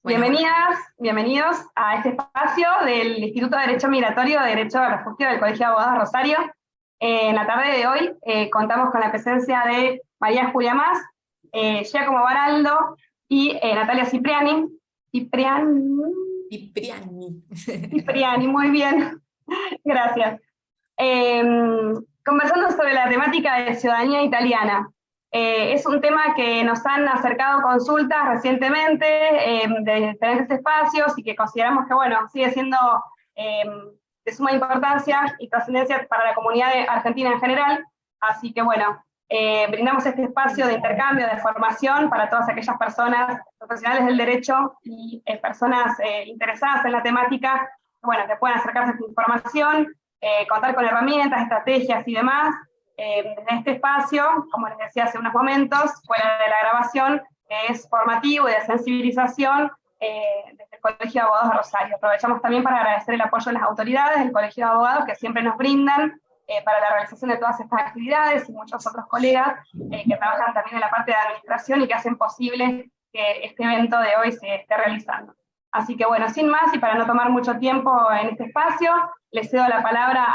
Bueno, Bienvenidas, bienvenidos a este espacio del Instituto de Derecho Migratorio de Derecho de Refugio del Colegio de Abogados Rosario. En la tarde de hoy contamos con la presencia de María Julia Mas, Giacomo Baraldo y Natalia Cipriani. Cipriani, muy bien, gracias. Conversando sobre la temática de ciudadanía italiana. Es un tema que nos han acercado consultas recientemente de diferentes espacios y que consideramos que, bueno, sigue siendo de suma importancia y trascendencia para la comunidad argentina en general. Así que, bueno, brindamos este espacio de intercambio, de formación para todas aquellas personas, profesionales del derecho y personas interesadas en la temática, bueno, que puedan acercarse a esta información, contar con herramientas, estrategias y demás. Desde este espacio, como les decía hace unos momentos, fuera de la grabación, es formativo y de sensibilización desde el Colegio de Abogados de Rosario. Aprovechamos también para agradecer el apoyo de las autoridades del Colegio de Abogados que siempre nos brindan para la realización de todas estas actividades y muchos otros colegas que trabajan también en la parte de administración y que hacen posible que este evento de hoy se esté realizando. Así que bueno, sin más y para no tomar mucho tiempo en este espacio, le cedo la palabra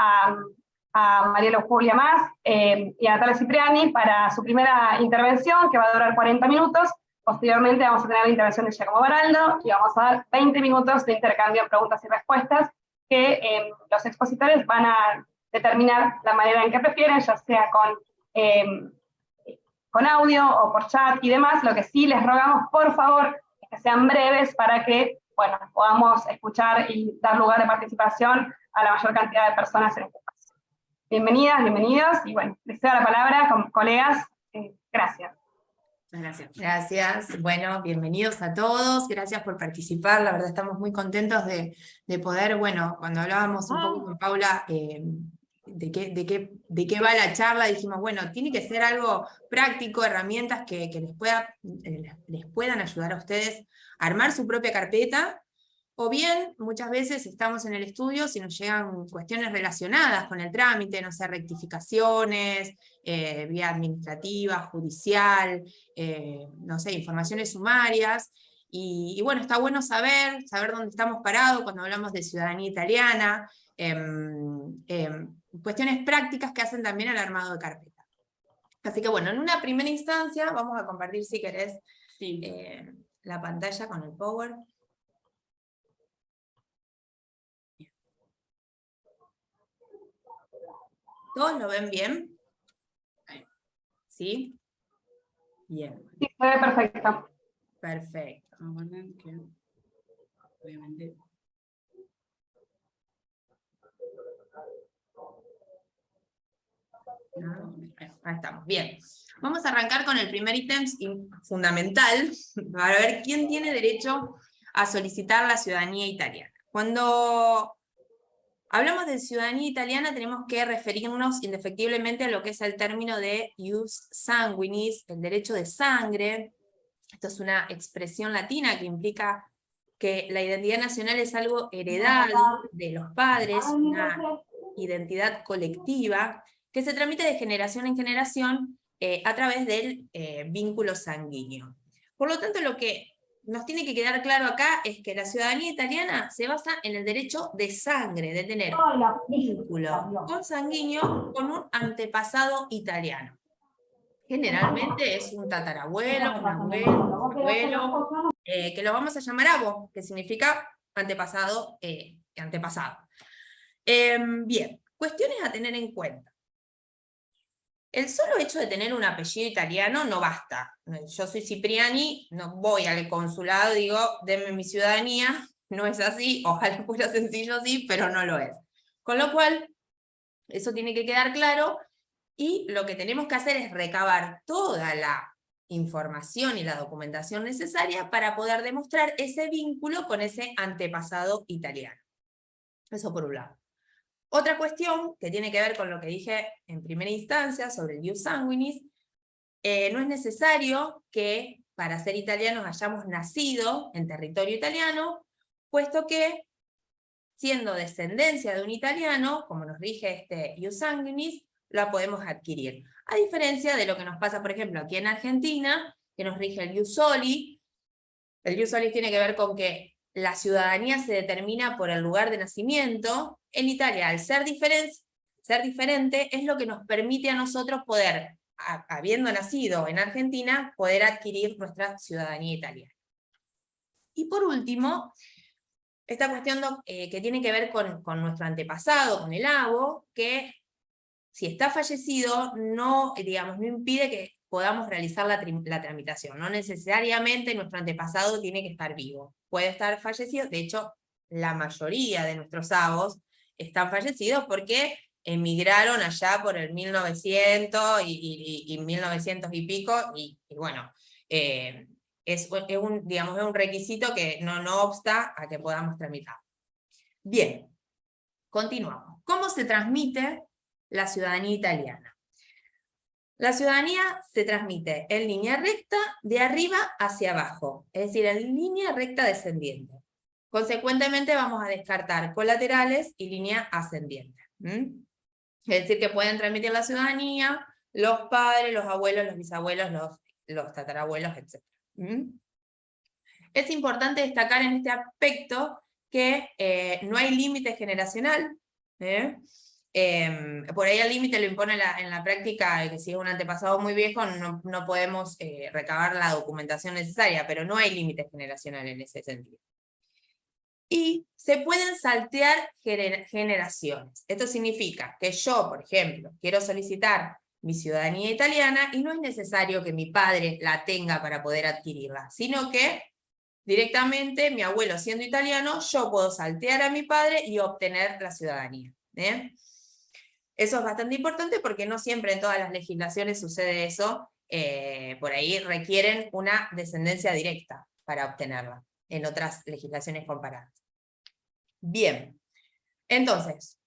a María Julia Mas y a Natalia Cipriani para su primera intervención, que va a durar 40 minutos. Posteriormente vamos a tener la intervención de Giacomo Baraldo y vamos a dar 20 minutos de intercambio de preguntas y respuestas que los expositores van a determinar la manera en que prefieren, ya sea con audio o por chat y demás. Lo que sí les rogamos, por favor, es que sean breves para que, bueno, podamos escuchar y dar lugar de participación a la mayor cantidad de personas en este espacio. Bienvenidas, bienvenidos, y bueno, les cedo la palabra, colegas, gracias. gracias. Gracias, bueno, bienvenidos a todos, gracias por participar, la verdad estamos muy contentos de poder, bueno, cuando hablábamos un poco con Paula de qué va la charla, dijimos, bueno, tiene que ser algo práctico, herramientas que les puedan ayudar a ustedes a armar su propia carpeta. O bien, muchas veces estamos en el estudio si nos llegan cuestiones relacionadas con el trámite, no sé, rectificaciones, vía administrativa, judicial, no sé, informaciones sumarias. Y bueno, está bueno saber dónde estamos parados cuando hablamos de ciudadanía italiana, cuestiones prácticas que hacen también al armado de carpeta. Así que bueno, en una primera instancia, vamos a compartir, si querés, sí, la pantalla con el Power. ¿Todos lo ven bien? ¿Sí? Bien. Sí, se ve perfecto. Perfecto. Obviamente. Ahí estamos, bien. Vamos a arrancar con el primer ítem fundamental, para ver quién tiene derecho a solicitar la ciudadanía italiana. Cuando hablamos de ciudadanía italiana, tenemos que referirnos indefectiblemente a lo que es el término de ius sanguinis, el derecho de sangre. Esto es una expresión latina que implica que la identidad nacional es algo heredado de los padres, una identidad colectiva, que se tramite de generación en generación a través del vínculo sanguíneo. Por lo tanto, lo que nos tiene que quedar claro acá es que la ciudadanía italiana se basa en el derecho de sangre, de tener vínculo consanguíneo con un antepasado italiano. Generalmente es un tatarabuelo, un abuelo, un abuelo, que lo vamos a llamar abo, que significa antepasado, antepasado. Bien, cuestiones a tener en cuenta. El solo hecho de tener un apellido italiano no basta. Yo soy Cipriani, no voy al consulado y digo, denme mi ciudadanía. No es así, ojalá fuera sencillo así, pero no lo es. Con lo cual, eso tiene que quedar claro, y lo que tenemos que hacer es recabar toda la información y la documentación necesaria para poder demostrar ese vínculo con ese antepasado italiano. Eso por un lado. Otra cuestión que tiene que ver con lo que dije en primera instancia sobre el ius sanguinis, no es necesario que para ser italianos hayamos nacido en territorio italiano, puesto que siendo descendencia de un italiano, como nos rige este ius sanguinis, la podemos adquirir. A diferencia de lo que nos pasa, por ejemplo, aquí en Argentina, que nos rige el ius soli, El jus solis tiene que ver con que la ciudadanía se determina por el lugar de nacimiento. En Italia, al ser diferente, es lo que nos permite a nosotros poder, habiendo nacido en Argentina, poder adquirir nuestra ciudadanía italiana. Y por último, esta cuestión que tiene que ver con nuestro antepasado, con el abo, que si está fallecido, no impide que podamos realizar la tramitación. No necesariamente nuestro antepasado tiene que estar vivo. Puede estar fallecido, de hecho, la mayoría de nuestros abos están fallecidos porque emigraron allá por el 1900 y 1900 y pico, y bueno, es un requisito que no obsta a que podamos tramitar. Bien, continuamos. ¿Cómo se transmite la ciudadanía italiana? La ciudadanía se transmite en línea recta de arriba hacia abajo, es decir, en línea recta descendiente. Consecuentemente vamos a descartar colaterales y línea ascendiente. Es decir, que pueden transmitir la ciudadanía los padres, los abuelos, los bisabuelos, los tatarabuelos, etc. Es importante destacar en este aspecto que no hay límite generacional. Por ahí el límite lo impone en la práctica, que si es un antepasado muy viejo no podemos recabar la documentación necesaria, pero no hay límite generacional en ese sentido. Y se pueden saltear generaciones. Esto significa que yo, por ejemplo, quiero solicitar mi ciudadanía italiana y no es necesario que mi padre la tenga para poder adquirirla, sino que directamente mi abuelo siendo italiano, yo puedo saltear a mi padre y obtener la ciudadanía. Eso es bastante importante porque no siempre en todas las legislaciones sucede eso. Por ahí requieren una descendencia directa para obtenerla en otras legislaciones comparadas. Bien, entonces,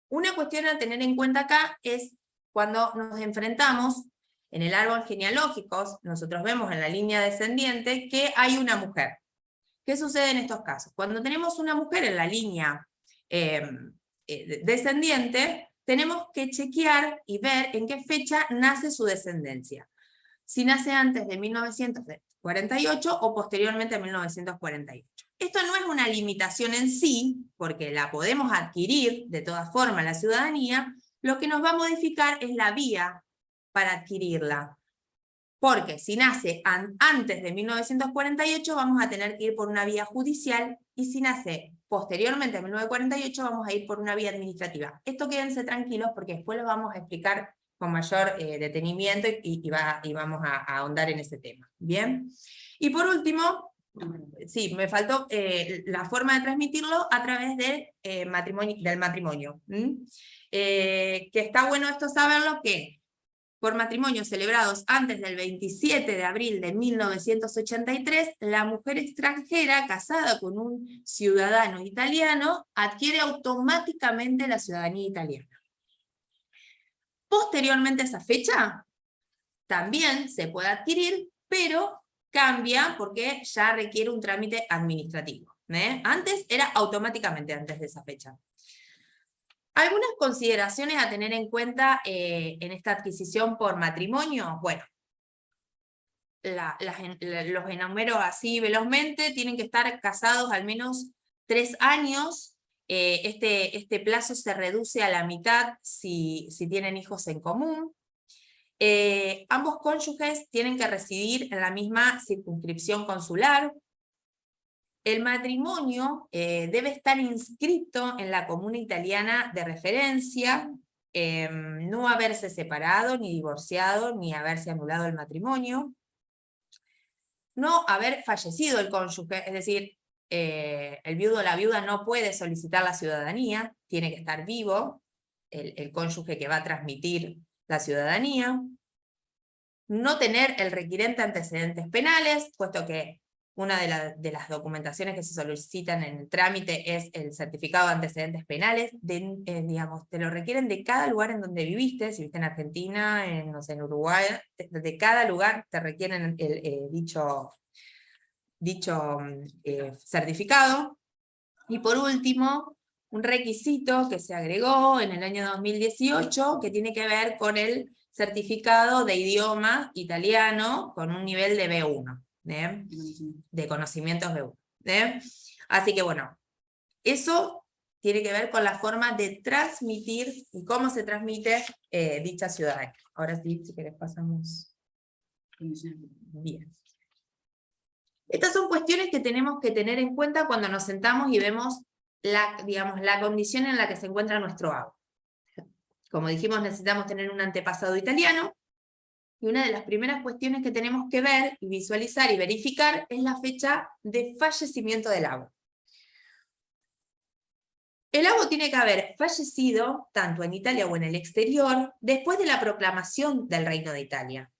una cuestión a tener en cuenta acá es cuando nos enfrentamos en el árbol genealógico, nosotros vemos en la línea descendiente que hay una mujer. ¿Qué sucede en estos casos? Cuando tenemos una mujer en la línea descendiente, tenemos que chequear y ver en qué fecha nace su descendencia. Si nace antes de 1948 o posteriormente a 1948. Esto no es una limitación en sí, porque la podemos adquirir de todas formas la ciudadanía, lo que nos va a modificar es la vía para adquirirla. Porque si nace antes de 1948 vamos a tener que ir por una vía judicial, y si nace posteriormente a 1948 vamos a ir por una vía administrativa. Esto quédense tranquilos porque después lo vamos a explicar con mayor detenimiento y vamos a ahondar en ese tema. ¿Bien? Y por último, sí, me faltó la forma de transmitirlo a través del matrimonio. Que está bueno esto saberlo, que por matrimonios celebrados antes del 27 de abril de 1983, la mujer extranjera casada con un ciudadano italiano adquiere automáticamente la ciudadanía italiana. Posteriormente a esa fecha, también se puede adquirir, pero cambia porque ya requiere un trámite administrativo. Antes era automáticamente antes de esa fecha. Algunas consideraciones a tener en cuenta en esta adquisición por matrimonio. Bueno, los enumero así velozmente, tienen que estar casados al menos 3 años. Este plazo se reduce a la mitad si tienen hijos en común. Ambos cónyuges tienen que residir en la misma circunscripción consular. El matrimonio debe estar inscrito en la comuna italiana de referencia, no haberse separado, ni divorciado, ni haberse anulado el matrimonio, no haber fallecido el cónyuge, es decir, el viudo o la viuda no puede solicitar la ciudadanía, tiene que estar vivo el cónyuge que va a transmitir la ciudadanía, no tener el requirente antecedentes penales, puesto que una de las documentaciones que se solicitan en el trámite es el certificado de antecedentes penales, te lo requieren de cada lugar en donde viviste, si viviste en Argentina, no sé, en Uruguay, de cada lugar te requieren dicho certificado. Y por último, un requisito que se agregó en el año 2018, que tiene que ver con el certificado de idioma italiano con un nivel de B1. de conocimientos de uno. Así que bueno, eso tiene que ver con la forma de transmitir y cómo se transmite dicha ciudadanía. Ahora sí, si querés pasamos. Bien. Estas son cuestiones que tenemos que tener en cuenta cuando nos sentamos y vemos la condición en la que se encuentra nuestro abo. Como dijimos, necesitamos tener un antepasado italiano, y una de las primeras cuestiones que tenemos que ver, y visualizar y verificar es la fecha de fallecimiento del abo. El abo tiene que haber fallecido, tanto en Italia o en el exterior, después de la proclamación del Reino de Italia.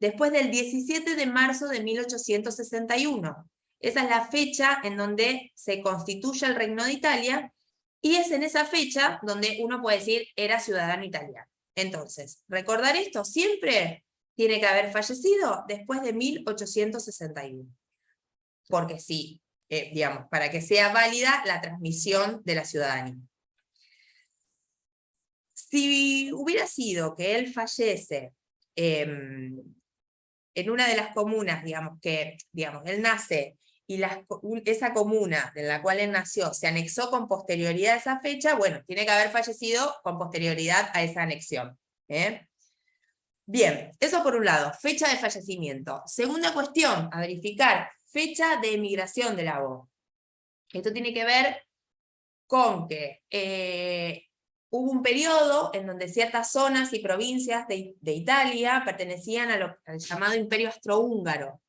Después del 17 de marzo de 1861. Esa es la fecha en donde se constituye el Reino de Italia, y es en esa fecha donde uno puede decir era ciudadano italiano. Entonces, recordar esto, siempre tiene que haber fallecido después de 1861. Porque sí, digamos, para que sea válida la transmisión de la ciudadanía. Si hubiera sido que él fallece en una de las comunas, digamos, él nace y esa comuna en la cual él nació se anexó con posterioridad a esa fecha, bueno, tiene que haber fallecido con posterioridad a esa anexión. Bien, eso por un lado, fecha de fallecimiento. Segunda cuestión, a verificar, fecha de emigración del abo. Esto tiene que ver con que hubo un periodo en donde ciertas zonas y provincias de Italia pertenecían al llamado Imperio Austrohúngaro.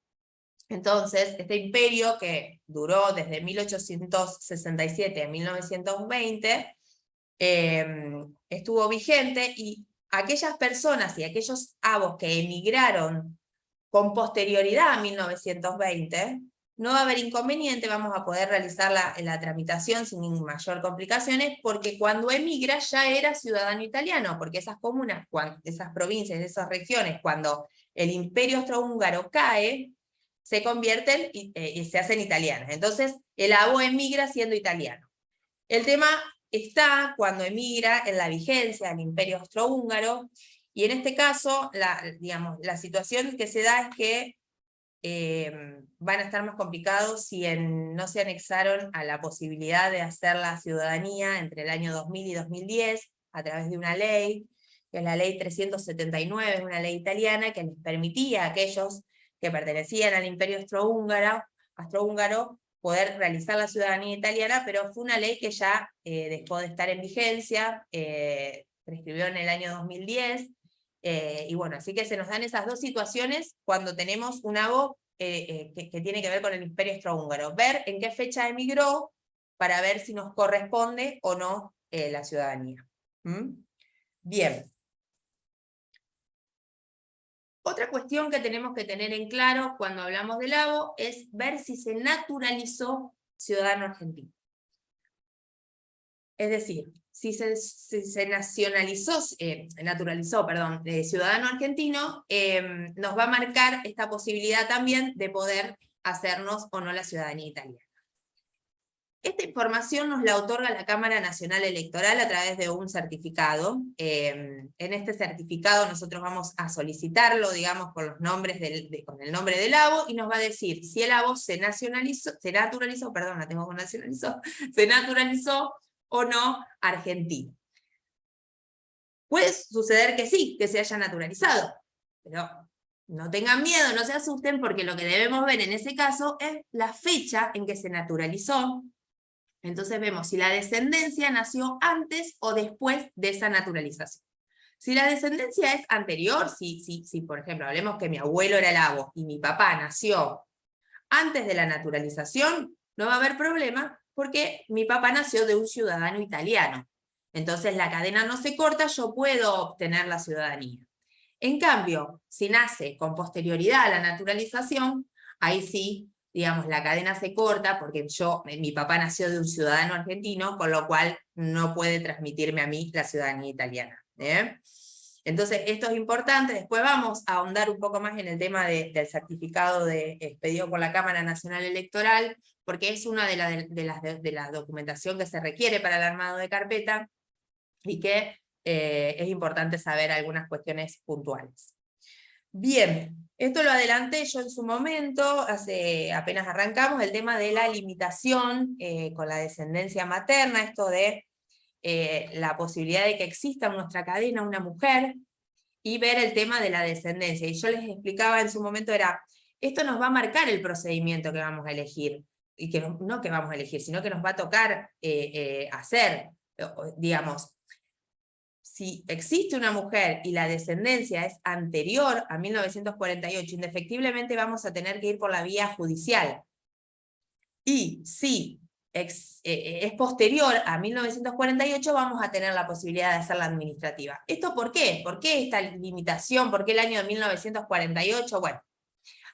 Entonces, este imperio, que duró desde 1867 a 1920, estuvo vigente, y aquellas personas y aquellos abos que emigraron con posterioridad a 1920, no va a haber inconveniente, vamos a poder realizar la tramitación sin mayor complicaciones, porque cuando emigra ya era ciudadano italiano, porque esas comunas, esas provincias, esas regiones, cuando el Imperio Austrohúngaro cae, se convierten y se hacen italianas. Entonces, el abo emigra siendo italiano. El tema está cuando emigra en la vigencia del Imperio Austrohúngaro, y en este caso, la situación que se da es que van a estar más complicados si no se anexaron a la posibilidad de hacer la ciudadanía entre el año 2000 y 2010, a través de una ley, que es la ley 379, una ley italiana que les permitía a aquellos que pertenecían al Imperio Austrohúngaro poder realizar la ciudadanía italiana, pero fue una ley que ya dejó de estar en vigencia, prescribió en el año 2010, y bueno, así que se nos dan esas dos situaciones cuando tenemos un abo que tiene que ver con el Imperio Austrohúngaro. Ver en qué fecha emigró para ver si nos corresponde o no la ciudadanía. Bien. Otra cuestión que tenemos que tener en claro cuando hablamos del abo es ver si se naturalizó ciudadano argentino. Es decir, si se naturalizó, ciudadano argentino, nos va a marcar esta posibilidad también de poder hacernos o no la ciudadanía italiana. Esta información nos la otorga la Cámara Nacional Electoral a través de un certificado. En este certificado nosotros vamos a solicitarlo, digamos, con los nombres con el nombre del abo, y nos va a decir si el abo se naturalizó o no argentino. Puede suceder que sí, que se haya naturalizado, pero no tengan miedo, no se asusten, porque lo que debemos ver en ese caso es la fecha en que se naturalizó. Entonces vemos si la descendencia nació antes o después de esa naturalización. Si la descendencia es anterior, si por ejemplo hablemos que mi abuelo era el abo y mi papá nació antes de la naturalización, no va a haber problema, porque mi papá nació de un ciudadano italiano. Entonces la cadena no se corta, yo puedo obtener la ciudadanía. En cambio, si nace con posterioridad a la naturalización, ahí sí, digamos, la cadena se corta, porque mi papá nació de un ciudadano argentino, con lo cual no puede transmitirme a mí la ciudadanía italiana. Entonces, esto es importante. Después vamos a ahondar un poco más en el tema del certificado expedido por la Cámara Nacional Electoral, porque es una de la documentación que se requiere para el armado de carpeta, y que es importante saber algunas cuestiones puntuales. Bien, esto lo adelanté yo en su momento, apenas arrancamos, el tema de la limitación con la descendencia materna, esto de la posibilidad de que exista en nuestra cadena una mujer, y ver el tema de la descendencia. Y yo les explicaba en su momento, esto nos va a marcar el procedimiento que vamos a elegir, y que no que vamos a elegir, sino que nos va a tocar hacer, digamos. Si existe una mujer y la descendencia es anterior a 1948, indefectiblemente vamos a tener que ir por la vía judicial. Y si es posterior a 1948, vamos a tener la posibilidad de hacerla administrativa. ¿Esto por qué? ¿Por qué esta limitación? ¿Por qué el año de 1948? Bueno,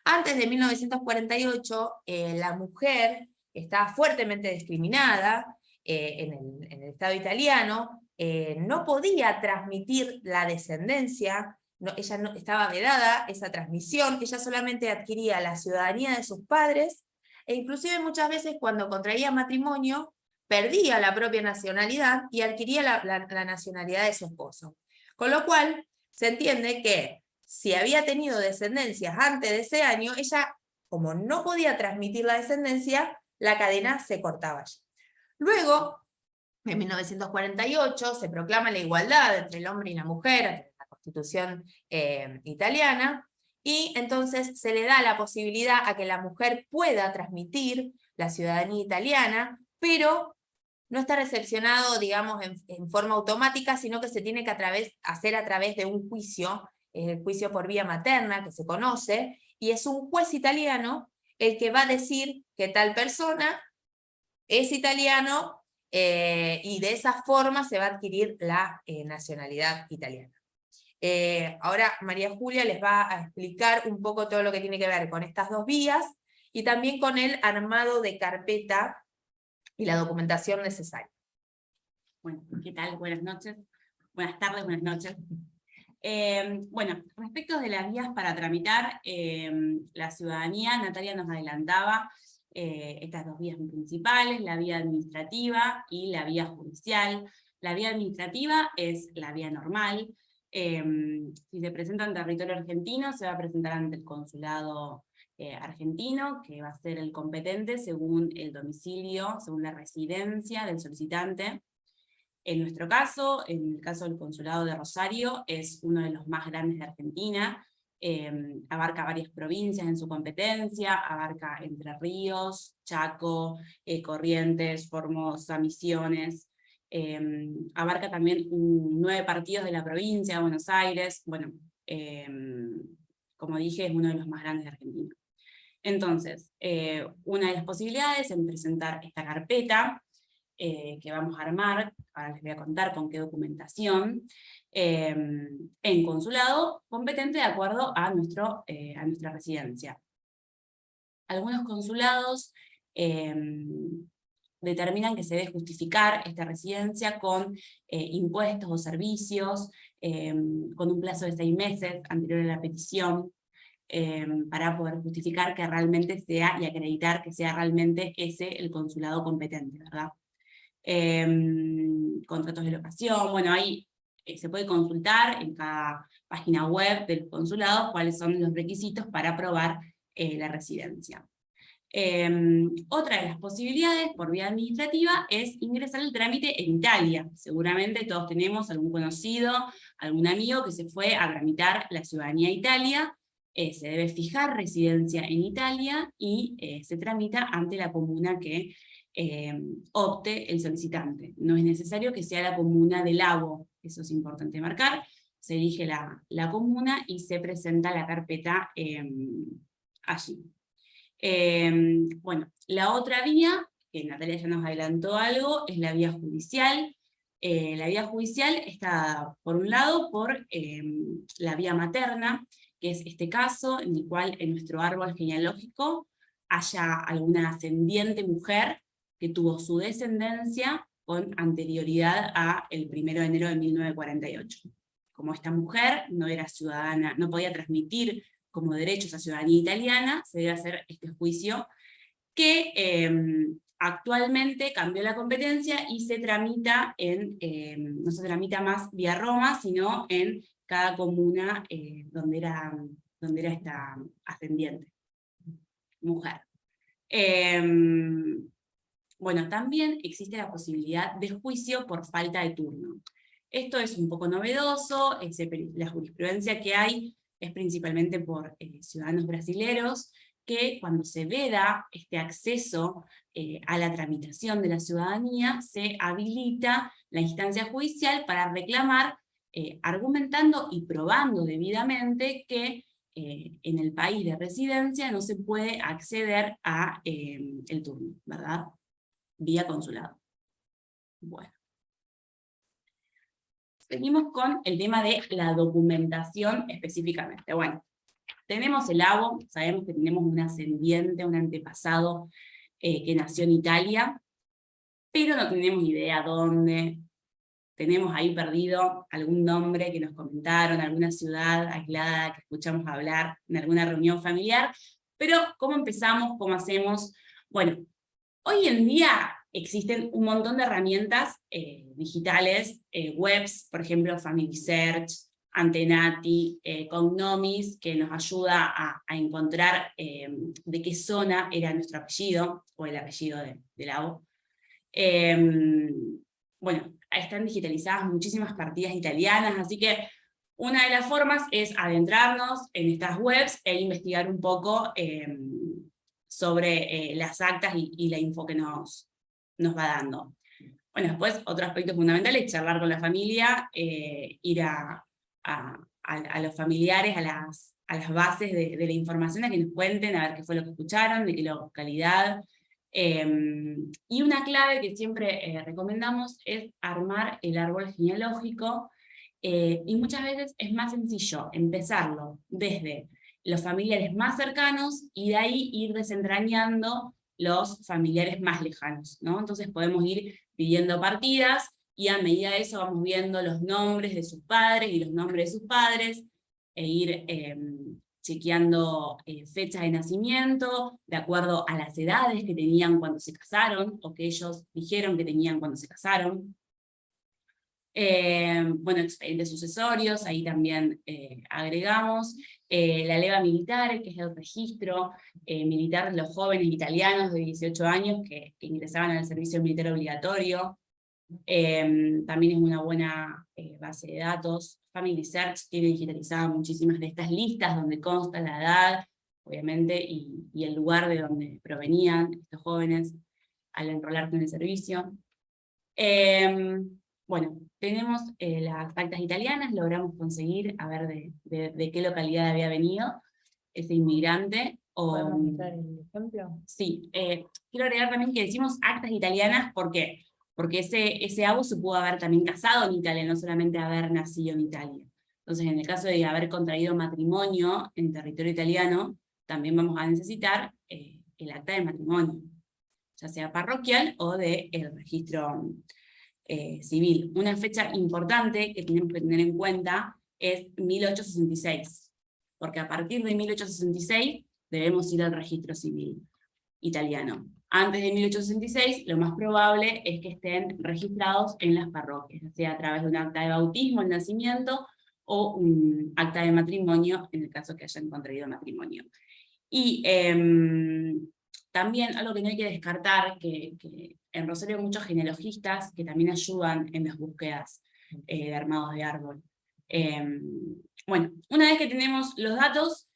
antes de 1948, la mujer estaba fuertemente discriminada en el Estado italiano, no podía transmitir la descendencia, ella no, estaba vedada esa transmisión, ella solamente adquiría la ciudadanía de sus padres, e inclusive muchas veces cuando contraía matrimonio, perdía la propia nacionalidad y adquiría la nacionalidad de su esposo. Con lo cual, se entiende que si había tenido descendencias antes de ese año, ella, como no podía transmitir la descendencia, la cadena se cortaba allí. Luego, en 1948, se proclama la igualdad entre el hombre y la mujer, entre la Constitución italiana, y entonces se le da la posibilidad a que la mujer pueda transmitir la ciudadanía italiana, pero no está recepcionado, digamos, en forma automática, sino que se tiene que hacer a través de un juicio, el juicio por vía materna, que se conoce, y es un juez italiano el que va a decir que tal persona es italiano, y de esa forma se va a adquirir la nacionalidad italiana. Ahora María Julia les va a explicar un poco todo lo que tiene que ver con estas dos vías, y también con el armado de carpeta y la documentación necesaria. Bueno, ¿qué tal? Buenas noches. Buenas tardes, buenas noches. Bueno, respecto de las vías para tramitar la ciudadanía, Natalia nos adelantaba estas dos vías principales, la vía administrativa y la vía judicial. La vía administrativa es la vía normal. Si se presenta en territorio argentino, se va a presentar ante el consulado argentino, que va a ser el competente según el domicilio, según la residencia del solicitante. En nuestro caso, en el caso del consulado de Rosario, es uno de los más grandes de Argentina, abarca varias provincias en su competencia, abarca Entre Ríos, Chaco, Corrientes, Formosa, Misiones, abarca también 9 partidos de la provincia de Buenos Aires. Bueno, como dije, es uno de los más grandes de Argentina. Entonces, una de las posibilidades es presentar esta carpeta que vamos a armar, ahora les voy a contar con qué documentación, en consulado competente de acuerdo a nuestra residencia. Algunos consulados determinan que se debe justificar esta residencia con impuestos o servicios, con un plazo de 6 meses anterior a la petición, para poder justificar que realmente sea y acreditar que sea realmente ese el consulado competente, ¿verdad? Contratos de locación, bueno, ahí se puede consultar en cada página web del consulado cuáles son los requisitos para aprobar la residencia. Otra de las posibilidades por vía administrativa es ingresar el trámite en Italia. Seguramente todos tenemos algún conocido, algún amigo que se fue a tramitar la ciudadanía a Italia. Se debe fijar residencia en Italia y se tramita ante la comuna que opte el solicitante. No es necesario que sea la comuna del lago, eso es importante marcar. Se elige la comuna y se presenta la carpeta allí. Bueno, la otra vía, que Natalia ya nos adelantó algo, es la vía judicial. La vía judicial está, por un lado, por la vía materna, que es este caso en el cual en nuestro árbol genealógico haya alguna ascendiente mujer que tuvo su descendencia con anterioridad al 1 de enero de 1948. Como esta mujer no era ciudadana, no podía transmitir como derecho esa ciudadanía italiana, se debe hacer este juicio que actualmente cambió la competencia y se tramita no se tramita más vía Roma, sino en cada comuna donde era donde era esta ascendiente, mujer. Bueno, también existe la posibilidad de juicio por falta de turno. Esto es un poco novedoso, la jurisprudencia que hay es principalmente por ciudadanos brasileros, que cuando se veda este acceso a la tramitación de la ciudadanía, se habilita la instancia judicial para reclamar, argumentando y probando debidamente que en el país de residencia no se puede acceder a el turno, ¿verdad? Vía consulado. Bueno. Seguimos con el tema de la documentación específicamente. Bueno, tenemos el ABO, sabemos que tenemos un ascendiente, un antepasado que nació en Italia, pero no tenemos idea dónde. Tenemos ahí perdido algún nombre que nos comentaron, alguna ciudad aislada que escuchamos hablar en alguna reunión familiar, pero ¿cómo empezamos? ¿Cómo hacemos? Bueno, hoy en día existen un montón de herramientas digitales, webs, por ejemplo, Family Search, Antenati, Cognomis, que nos ayuda a encontrar de qué zona era nuestro apellido, o el apellido del ABO. Bueno, están digitalizadas muchísimas partidas italianas, así que una de las formas es adentrarnos en estas webs e investigar un poco sobre las actas y la info que nos va dando. Bueno, después otro aspecto fundamental es charlar con la familia, ir a los familiares, a las bases de la información, a que nos cuenten, a ver qué fue lo que escucharon, de qué localidad. Y una clave que siempre recomendamos es armar el árbol genealógico, y muchas veces es más sencillo empezarlo desde los familiares más cercanos y de ahí ir desentrañando los familiares más lejanos, ¿no? Entonces podemos ir pidiendo partidas y a medida de eso vamos viendo los nombres de sus padres y los nombres de sus padres, e ir chequeando fechas de nacimiento, de acuerdo a las edades que tenían cuando se casaron, o que ellos dijeron que tenían cuando se casaron. Bueno, expedientes sucesorios, ahí también agregamos. La leva militar, que es el registro militar de los jóvenes italianos de 18 años que ingresaban al servicio militar obligatorio. También es una buena base de datos. Family Search tiene digitalizadas muchísimas de estas listas donde consta la edad, obviamente, y el lugar de donde provenían estos jóvenes al enrolarse en el servicio. Bueno, tenemos las actas italianas, logramos conseguir a ver de qué localidad había venido ese inmigrante. ¿Podemos mostrar el ejemplo? Sí, quiero agregar también que decimos actas italianas, ¿por qué? Porque ese ABO se pudo haber también casado en Italia, no solamente haber nacido en Italia. Entonces, en el caso de haber contraído matrimonio en territorio italiano, también vamos a necesitar el acta de matrimonio, ya sea parroquial o del registro civil. Una fecha importante que tenemos que tener en cuenta es 1866, porque a partir de 1866 debemos ir al registro civil italiano. Antes de 1866, lo más probable es que estén registrados en las parroquias, ya sea a través de un acta de bautismo, el nacimiento, o un acta de matrimonio, en el caso que hayan contraído matrimonio. Y también algo que no hay que descartar, que en Rosario hay muchos genealogistas que también ayudan en las búsquedas de armados de árbol. Bueno, una vez que tenemos los datos,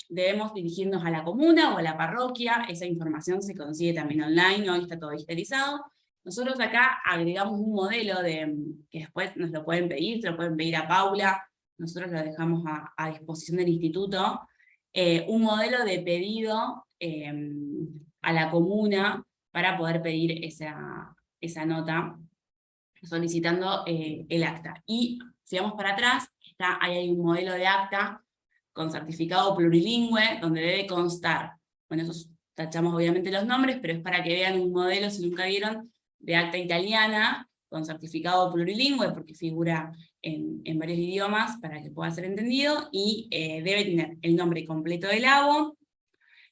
debemos dirigirnos a la comuna o a la parroquia. Esa información se consigue también online, hoy está todo digitalizado. Nosotros acá agregamos un modelo que después nos lo pueden pedir, se lo pueden pedir a Paula, nosotros lo dejamos a disposición del instituto, un modelo de pedido a la comuna para poder pedir esa nota solicitando el acta. Y si vamos para atrás, ahí hay un modelo de acta con certificado plurilingüe, donde debe constar, bueno, esos tachamos obviamente los nombres, pero es para que vean un modelo, si nunca vieron, de acta italiana, con certificado plurilingüe, porque figura en varios idiomas, para que pueda ser entendido, y debe tener el nombre completo del ABO,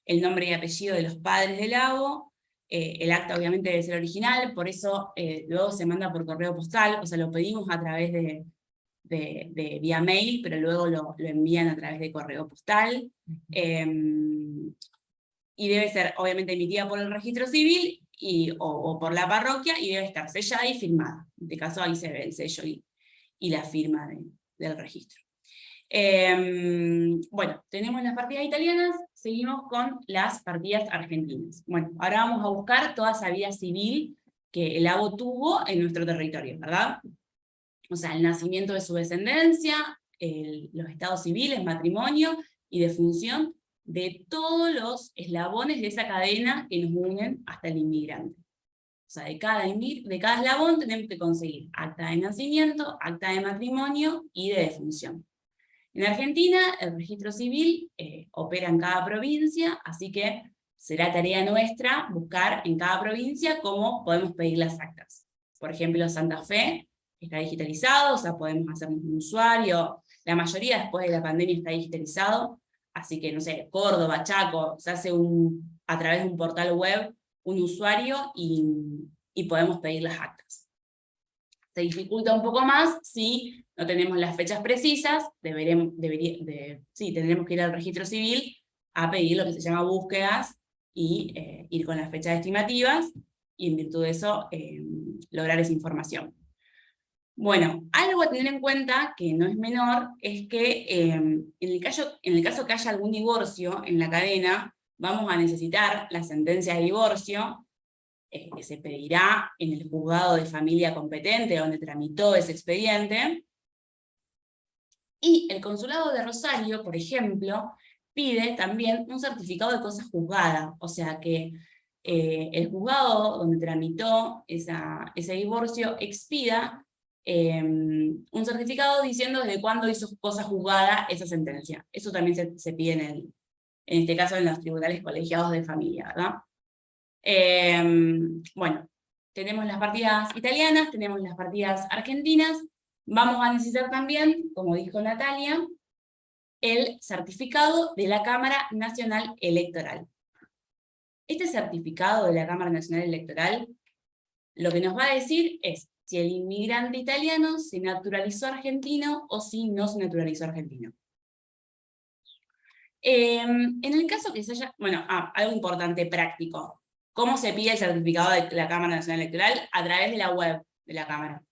el nombre y apellido de los padres del ABO, el acta obviamente debe ser original, por eso luego se manda por correo postal, o sea, lo pedimos a través de vía mail, pero luego lo envían a través de correo postal. Y debe ser, obviamente, emitida por el registro civil o por la parroquia, y debe estar sellada y firmada. En este caso, ahí se ve el sello y la firma del registro. Bueno, tenemos las partidas italianas, seguimos con las partidas argentinas. Bueno, ahora vamos a buscar toda esa vida civil que el ABO tuvo en nuestro territorio, ¿verdad? O sea, el nacimiento de su descendencia, los estados civiles, matrimonio y defunción de todos los eslabones de esa cadena que nos unen hasta el inmigrante. O sea, de cada eslabón tenemos que conseguir acta de nacimiento, acta de matrimonio y de defunción. En Argentina, el registro civil opera en cada provincia, así que será tarea nuestra buscar en cada provincia cómo podemos pedir las actas. Por ejemplo, Santa Fe está digitalizado, o sea, podemos hacernos un usuario. La mayoría después de la pandemia está digitalizado, así que, no sé, Córdoba, Chaco, se hace a través de un portal web un usuario y podemos pedir las actas. Se dificulta un poco más si no tenemos las fechas precisas, tendremos que ir al registro civil a pedir lo que se llama búsquedas y ir con las fechas estimativas, y en virtud de eso lograr esa información. Bueno, algo a tener en cuenta, que no es menor, es que en el caso que haya algún divorcio en la cadena, vamos a necesitar la sentencia de divorcio, que se pedirá en el juzgado de familia competente, donde tramitó ese expediente. Y el consulado de Rosario, por ejemplo, pide también un certificado de cosa juzgada, o sea que el juzgado donde tramitó ese divorcio expida un certificado diciendo desde cuándo hizo cosa juzgada esa sentencia. Eso también se pide en este caso en los tribunales colegiados de familia, ¿verdad? Bueno, tenemos las partidas italianas, tenemos las partidas argentinas. Vamos a necesitar también, como dijo Natalia, el certificado de la Cámara Nacional Electoral. Este certificado de la Cámara Nacional Electoral lo que nos va a decir es si el inmigrante italiano se naturalizó argentino o si no se naturalizó argentino. En el caso que se haya, bueno, algo importante práctico. ¿Cómo se pide el certificado de la Cámara Nacional Electoral? A través de la web de la Cámara.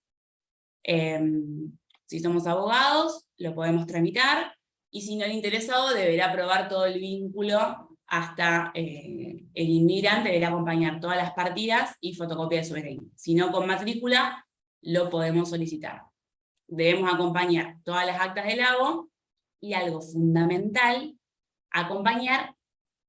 Si somos abogados, lo podemos tramitar, y si no el interesado deberá probar todo el vínculo hasta el inmigrante, deberá acompañar todas las partidas y fotocopia de su DNI. Si no, con matrícula, lo podemos solicitar. Debemos acompañar todas las actas del ABO, y algo fundamental, acompañar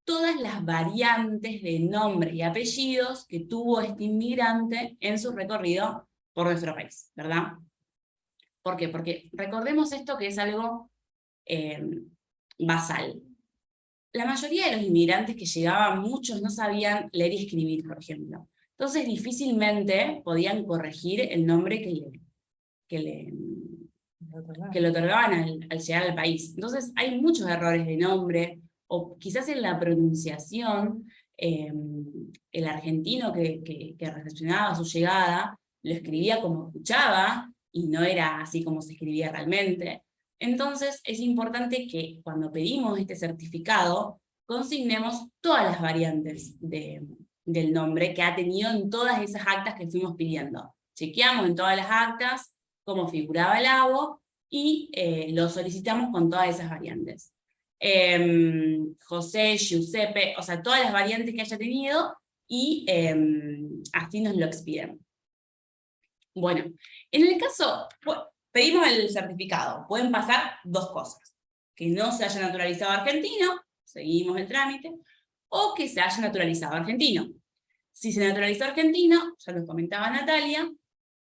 todas las variantes de nombres y apellidos que tuvo este inmigrante en su recorrido por nuestro país, ¿verdad? ¿Por qué? Porque recordemos esto, que es algo basal. La mayoría de los inmigrantes que llegaban, muchos no sabían leer y escribir, por ejemplo. Entonces difícilmente podían corregir el nombre que le otorgaban al llegar al país. Entonces hay muchos errores de nombre, o quizás en la pronunciación, el argentino que recepcionaba su llegada, lo escribía como escuchaba, y no era así como se escribía realmente. Entonces es importante que cuando pedimos este certificado, consignemos todas las variantes del nombre que ha tenido en todas esas actas que fuimos pidiendo. Chequeamos en todas las actas cómo figuraba el ABO, y lo solicitamos con todas esas variantes. José, Giuseppe, o sea, todas las variantes que haya tenido, y así nos lo expiden. Bueno, en el caso, pedimos el certificado, pueden pasar dos cosas: que no se haya naturalizado argentino, seguimos el trámite, o que se haya naturalizado argentino. Si se naturalizó argentino, ya lo comentaba Natalia,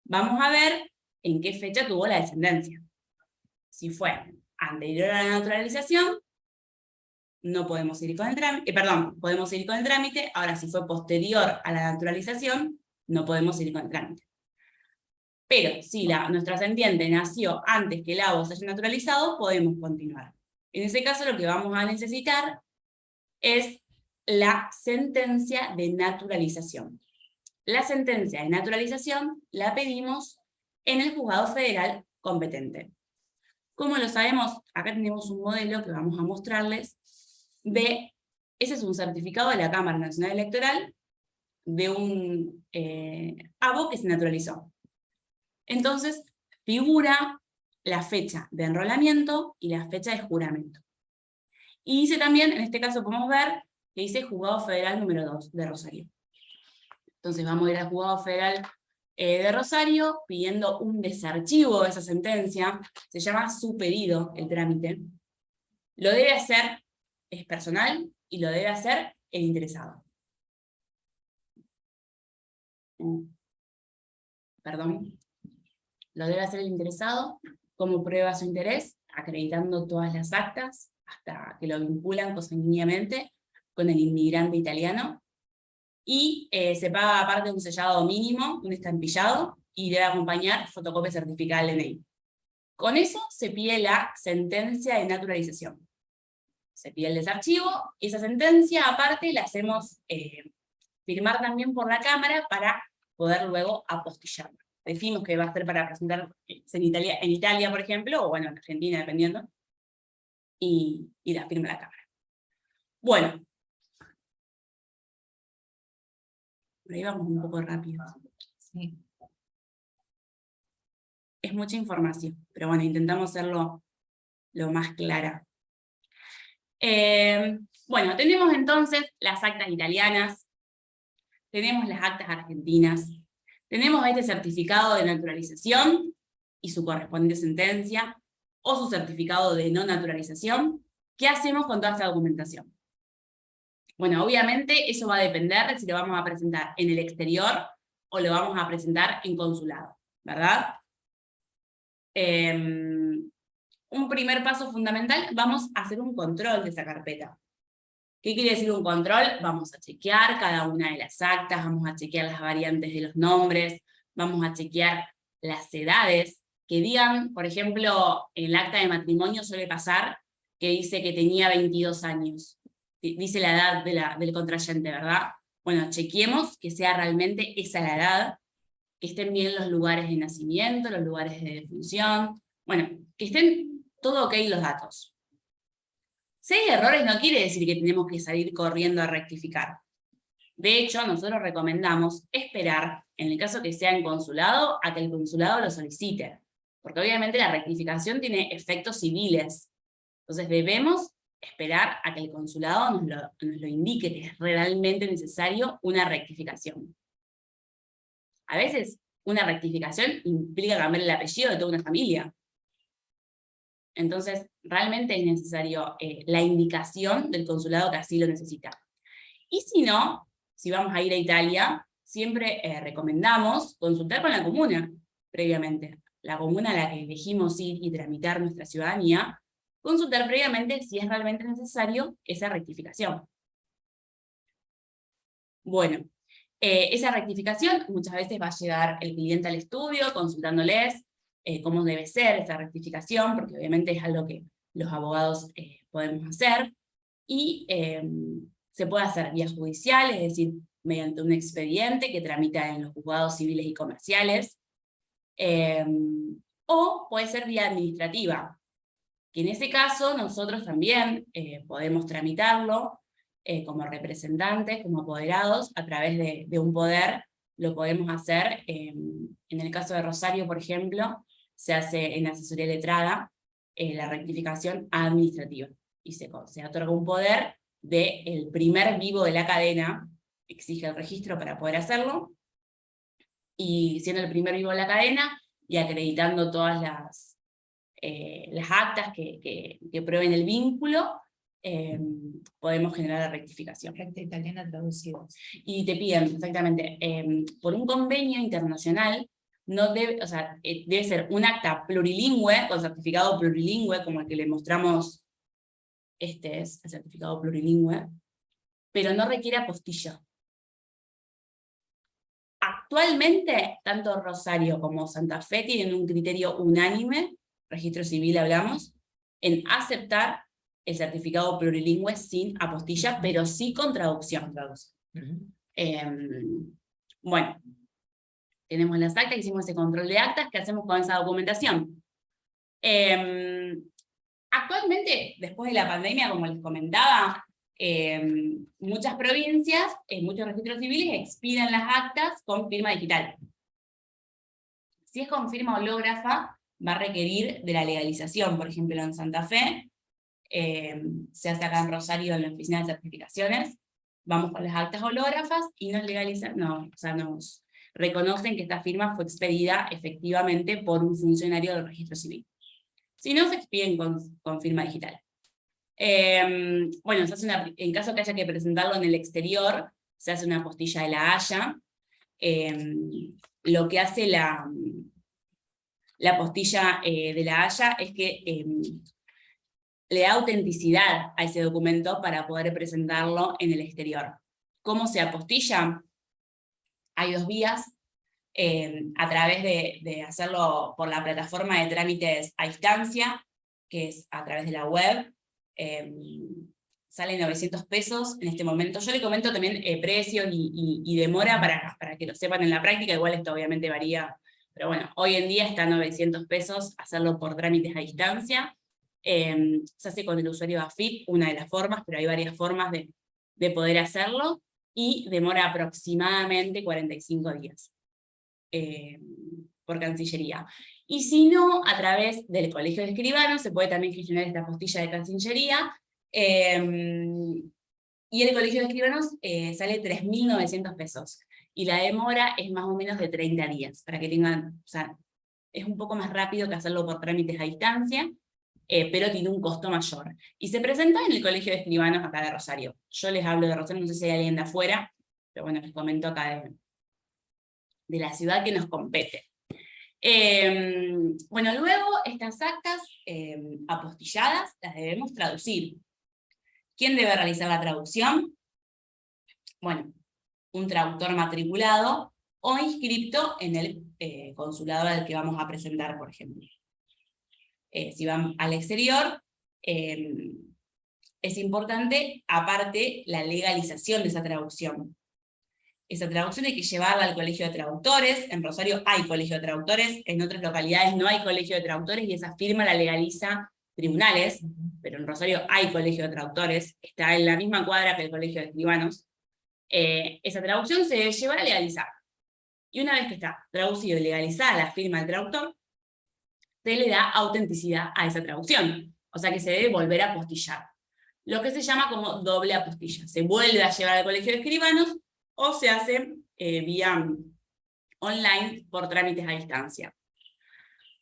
vamos a ver en qué fecha tuvo la descendencia. Si fue anterior a la naturalización, no podemos ir con el trámite, podemos ir con el trámite. Ahora, si fue posterior a la naturalización, no podemos ir con el trámite. Pero si nuestra ascendiente nació antes que el ABO se haya naturalizado, podemos continuar. En ese caso, lo que vamos a necesitar es la sentencia de naturalización. La sentencia de naturalización la pedimos en el juzgado federal competente. ¿Cómo lo sabemos? Acá tenemos un modelo que vamos a mostrarles ese es un certificado de la Cámara Nacional Electoral de un abo que se naturalizó. Entonces, figura la fecha de enrolamiento y la fecha de juramento. Y dice también, en este caso podemos ver, que dice Juzgado Federal número 2 de Rosario. Entonces vamos a ir al Juzgado Federal de Rosario pidiendo un desarchivo de esa sentencia. Se llama supedido el trámite. Lo debe hacer, es personal, y lo debe hacer el interesado. Perdón. Lo debe hacer el interesado como prueba su interés, acreditando todas las actas, hasta que lo vinculan consanguíneamente con el inmigrante italiano, y se paga aparte un sellado mínimo, un estampillado, y debe acompañar fotocopia certificada del DNI. Con eso se pide la sentencia de naturalización. Se pide el desarchivo, y esa sentencia aparte la hacemos firmar también por la Cámara para poder luego apostillarla. Decimos que va a ser para presentar en Italia, por ejemplo, o bueno, en Argentina, dependiendo, y la firma la Cámara. Bueno, por ahí vamos un poco rápido. Sí. Es mucha información, pero bueno, intentamos hacerlo lo más clara. Bueno, tenemos entonces las actas italianas, tenemos las actas argentinas, tenemos este certificado de naturalización y su correspondiente sentencia, o su certificado de no naturalización. ¿Qué hacemos con toda esta documentación? Bueno, obviamente eso va a depender de si lo vamos a presentar en el exterior o lo vamos a presentar en consulado, ¿verdad? Un primer paso fundamental, vamos a hacer un control de esa carpeta. ¿Qué quiere decir un control? Vamos a chequear cada una de las actas, vamos a chequear las variantes de los nombres, vamos a chequear las edades, que digan, por ejemplo, en el acta de matrimonio suele pasar que dice que tenía 22 años. Dice la edad del contrayente, ¿verdad? Bueno, chequeemos que sea realmente esa la edad, que estén bien los lugares de nacimiento, los lugares de defunción, bueno, que estén todo ok los datos. Si hay errores no quiere decir que tenemos que salir corriendo a rectificar. De hecho, nosotros recomendamos esperar, en el caso que sea en consulado, a que el consulado lo solicite. Porque obviamente la rectificación tiene efectos civiles. Entonces debemos esperar a que el consulado nos lo indique, que es realmente necesario una rectificación. A veces una rectificación implica cambiar el apellido de toda una familia. Entonces, realmente es necesario la indicación del consulado que así lo necesita. Y si no, si vamos a ir a Italia, siempre recomendamos consultar con la comuna previamente. La comuna a la que elegimos ir y tramitar nuestra ciudadanía, consultar previamente si es realmente necesario esa rectificación. Bueno, esa rectificación muchas veces va a llegar el cliente al estudio consultándoles cómo debe ser esta rectificación, porque obviamente es algo que los abogados podemos hacer, y se puede hacer vía judicial, es decir, mediante un expediente que tramita en los juzgados civiles y comerciales, o puede ser vía administrativa, que en ese caso nosotros también podemos tramitarlo como representantes, como apoderados, a través de un poder, lo podemos hacer. En el caso de Rosario, por ejemplo, se hace en asesoría letrada la rectificación administrativa, y se otorga un poder del primer vivo de la cadena, exige el registro para poder hacerlo, y siendo el primer vivo de la cadena, y acreditando todas las actas que prueben el vínculo, podemos generar la rectificación. Acta italiana traducida. Y te piden, exactamente, por un convenio internacional, no debe, o sea, debe ser un acta plurilingüe, con certificado plurilingüe, como el que le mostramos, este es el certificado plurilingüe, pero no requiere apostilla. Actualmente, tanto Rosario como Santa Fe tienen un criterio unánime, registro civil hablamos, en aceptar el certificado plurilingüe sin apostilla, pero sí con traducción. Bueno, tenemos las actas, hicimos ese control de actas. ¿Qué hacemos con esa documentación? Actualmente, después de la pandemia, como les comentaba, muchas provincias, muchos registros civiles expiden las actas con firma digital. Si es con firma hológrafa, va a requerir de la legalización. Por ejemplo, en Santa Fe, se hace acá en Rosario, en la oficina de certificaciones, vamos con las actas hológrafas y nos legalizan, nos reconocen que esta firma fue expedida efectivamente por un funcionario del registro civil. Si no, se expiden con firma digital. Bueno, se hace en caso que haya que presentarlo en el exterior, se hace una apostilla de La Haya. Lo que hace la apostilla de La Haya es que le da autenticidad a ese documento para poder presentarlo en el exterior. ¿Cómo se apostilla? Hay dos vías. A través de hacerlo por la plataforma de trámites a distancia, que es a través de la web, sale 900 pesos en este momento. Yo le comento también precios y demora para que lo sepan en la práctica, igual esto obviamente varía, pero bueno, hoy en día está 900 pesos hacerlo por trámites a distancia. Se hace con el usuario AFIP, una de las formas, pero hay varias formas de poder hacerlo, y demora aproximadamente 45 días. Por Cancillería. Y si no, a través del Colegio de Escribanos se puede también gestionar esta apostilla de Cancillería, y el Colegio de Escribanos sale 3.900 pesos, y la demora es más o menos de 30 días, para que tengan, o sea, es un poco más rápido que hacerlo por trámites a distancia, pero tiene un costo mayor. Y se presenta en el Colegio de Escribanos acá de Rosario. Yo les hablo de Rosario, no sé si hay alguien de afuera, pero bueno, les comento acá de la ciudad que nos compete. Bueno, luego estas actas apostilladas las debemos traducir. ¿Quién debe realizar la traducción? Bueno, un traductor matriculado o inscripto en el consulado al que vamos a presentar, por ejemplo. Si van al exterior, es importante, aparte, la legalización de esa traducción. Esa traducción hay que llevarla al Colegio de Traductores. En Rosario hay Colegio de Traductores, en otras localidades no hay Colegio de Traductores, y esa firma la legaliza tribunales, pero en Rosario hay Colegio de Traductores, está en la misma cuadra que el Colegio de Escribanos. Esa traducción se debe llevar a legalizar. Y una vez que está traducido y legalizada la firma del traductor, se le da autenticidad a esa traducción. O sea que se debe volver a apostillar. Lo que se llama como doble apostilla. Se vuelve a llevar al Colegio de Escribanos, o se hace vía online por trámites a distancia.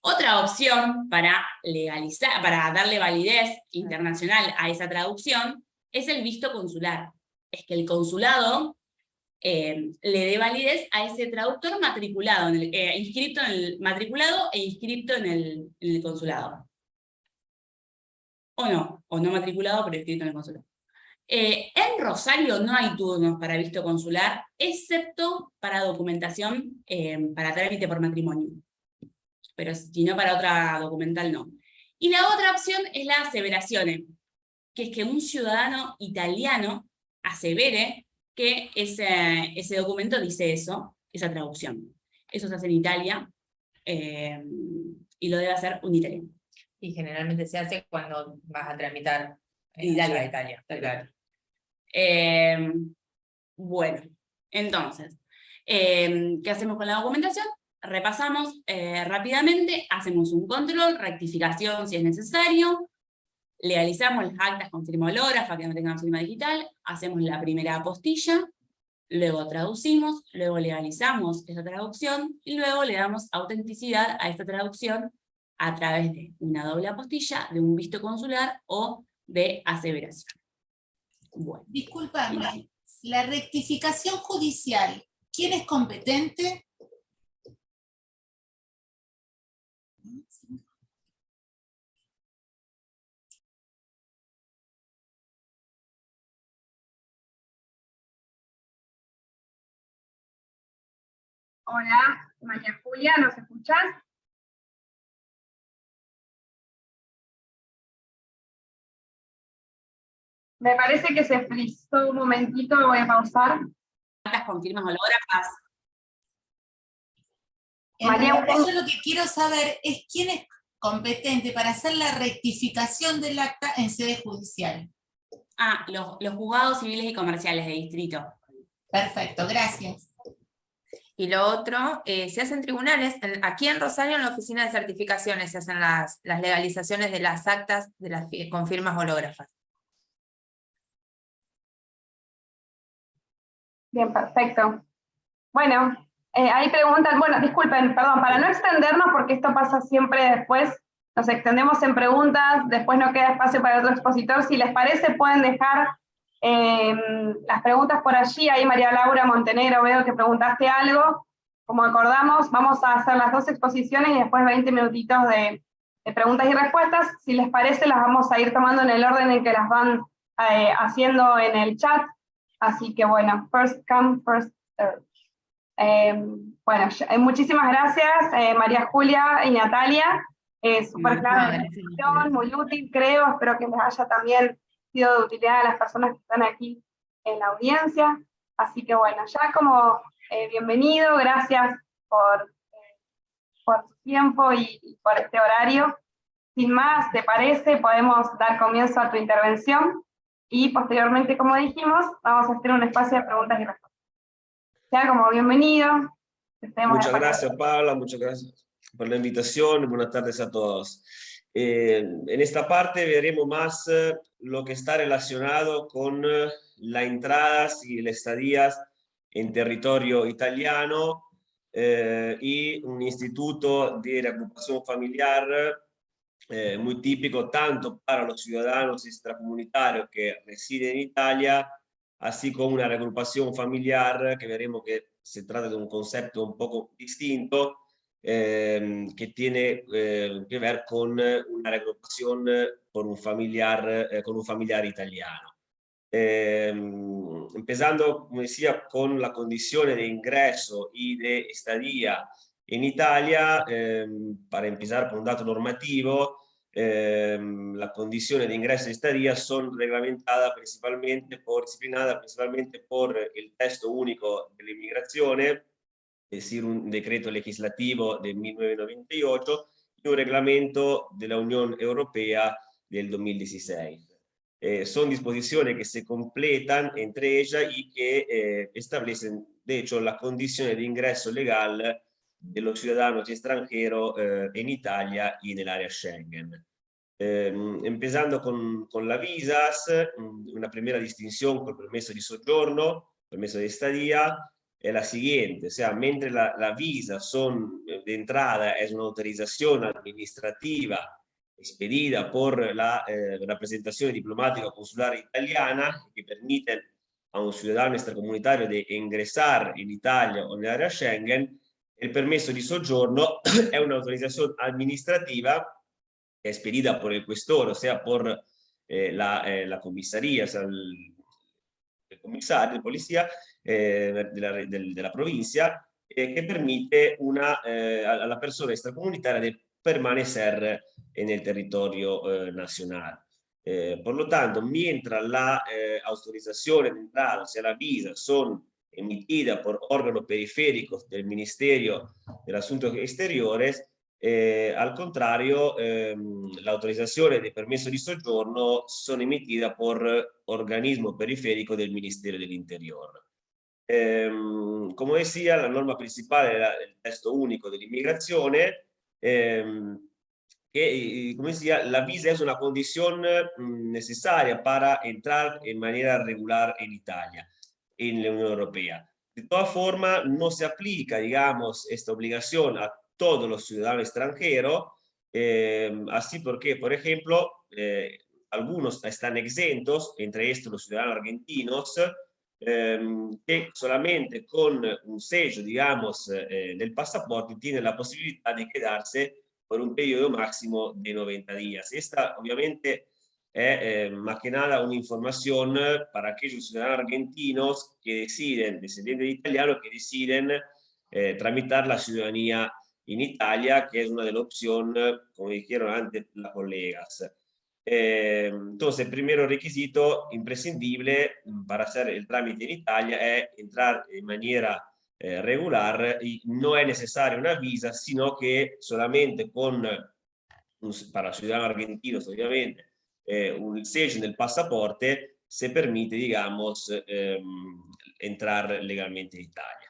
Otra opción para legalizar, para darle validez internacional a esa traducción, es el visto consular. Es que el consulado le dé validez a ese traductor matriculado, inscrito en el matriculado e inscrito en el consulado. O no matriculado, pero inscrito en el consulado. En Rosario no hay turnos para visto consular, excepto para documentación, para trámite por matrimonio. Pero si no, para otra documental no. Y la otra opción es la aseverazione, que es que un ciudadano italiano asevere que ese documento dice eso, esa traducción. Eso se hace en Italia, y lo debe hacer un italiano. Y generalmente se hace cuando vas a tramitar en Italia. Claro. Bueno, entonces, ¿qué hacemos con la documentación? Repasamos rápidamente, hacemos un control, rectificación si es necesario, legalizamos las actas con firma hológrafa que no tengan firma digital, hacemos la primera apostilla, luego traducimos, luego legalizamos esa traducción, y luego le damos autenticidad a esta traducción a través de una doble apostilla, de un visto consular o de aseveración. Bueno. Disculpame, la rectificación judicial, ¿quién es competente? Hola, María Julia, ¿nos escuchás? Me parece que se frizó un momentito, voy a pausar. Con firmas hológrafas. En realidad, yo lo que quiero saber es quién es competente para hacer la rectificación del acta en sede judicial? Ah, los juzgados civiles y comerciales de distrito. Perfecto, gracias. Y lo otro, se hacen tribunales, aquí en Rosario en la oficina de certificaciones se hacen las legalizaciones de las actas con firmas hológrafas. Bien, perfecto. Bueno, ahí preguntan, bueno, disculpen, perdón, para no extendernos, porque esto pasa siempre después, nos extendemos en preguntas, después no queda espacio para otro expositor. Si les parece, pueden dejar las preguntas por allí. Ahí María Laura Montenegro, veo que preguntaste algo. Como acordamos, vamos a hacer las 2 exposiciones y después 20 minutitos de preguntas y respuestas. Si les parece, las vamos a ir tomando en el orden en que las van haciendo en el chat. Así que bueno, first come, first serve. Bueno, muchísimas gracias, María Julia y Natalia. Súper clara la explicación, muy útil, creo. Espero que les haya también sido de utilidad a las personas que están aquí en la audiencia. Así que bueno, ya como bienvenido, gracias por su tiempo y por este horario. Sin más, ¿te parece? Podemos dar comienzo a tu intervención y posteriormente, como dijimos, vamos a hacer un espacio de preguntas y respuestas. Ya como bienvenido. Muchas gracias, Paula, muchas gracias por la invitación. Buenas tardes a todos. En esta parte veremos más lo que está relacionado con las entradas y las estadías en territorio italiano y un instituto de reagrupación familiar muy típico tanto para los ciudadanos extracomunitarios que residen en Italia, así como una reagrupación familiar que veremos que se trata de un concepto un poco distinto que tiene que ver con una reagrupación por un familiar, con un familiar italiano. Empezando, como decía, con la condición de ingreso y de estadía en Italia, para empezar por un dato normativo, las condiciones de ingreso y estadía son reglamentadas disciplinadas principalmente por el Testo Único de la Inmigración, es decir, un decreto legislativo de 1998 y un reglamento de la Unión Europea del 2016. Son disposiciones que se completan entre ellas y que establecen, de hecho, las condiciones de ingreso legal de los ciudadanos extranjeros en Italia y en el área Schengen. Empezando con las visas, una primera distinción con permiso de sogiorno, permiso de estadía, es la siguiente, o sea, mientras la visa son de entrada es una autorización administrativa expedida por la representación diplomática o consular italiana que permiten a un ciudadano extracomunitario de ingresar en Italia o en el área Schengen, el permiso de sogiorno es una autorización administrativa expedida por el cuestor, o sea, por la comisaría, o sea, el comisario de policía de la provincia, que permite a la persona extracomunitaria de permanecer en el territorio nacional. Por lo tanto, mientras las autorizaciones de entrada, o sea, la visa, son emitidas por órganos periféricos del Ministerio de Asuntos Exteriores, al contrario, la autorización de permiso de sogiorno son emitidas por organismo periférico del Ministerio del Interior. Como decía, la norma principal era el Testo Único de la Inmigración, que, como decía, la visa es una condición necesaria para entrar en manera regular en Italia, en la Unión Europea. De todas formas, no se aplica, digamos, esta obligación a todos los ciudadanos extranjeros, así porque, por ejemplo, algunos están exentos, entre estos los ciudadanos argentinos, que solamente con un sello, digamos, del pasaporte tienen la posibilidad de quedarse por un periodo máximo de 90 días. Esta, obviamente, es más que nada una información para aquellos ciudadanos argentinos que deciden, descendientes de italianos, que deciden tramitar la ciudadanía en Italia, que es una de las opciones, como dijeron antes las colegas. Entonces, el primer requisito imprescindible para hacer el trámite en Italia es entrar de manera regular y no es necesaria una visa, sino que solamente con para ciudadanos argentinos obviamente, un sello en el pasaporte, se permite, digamos, entrar legalmente en Italia.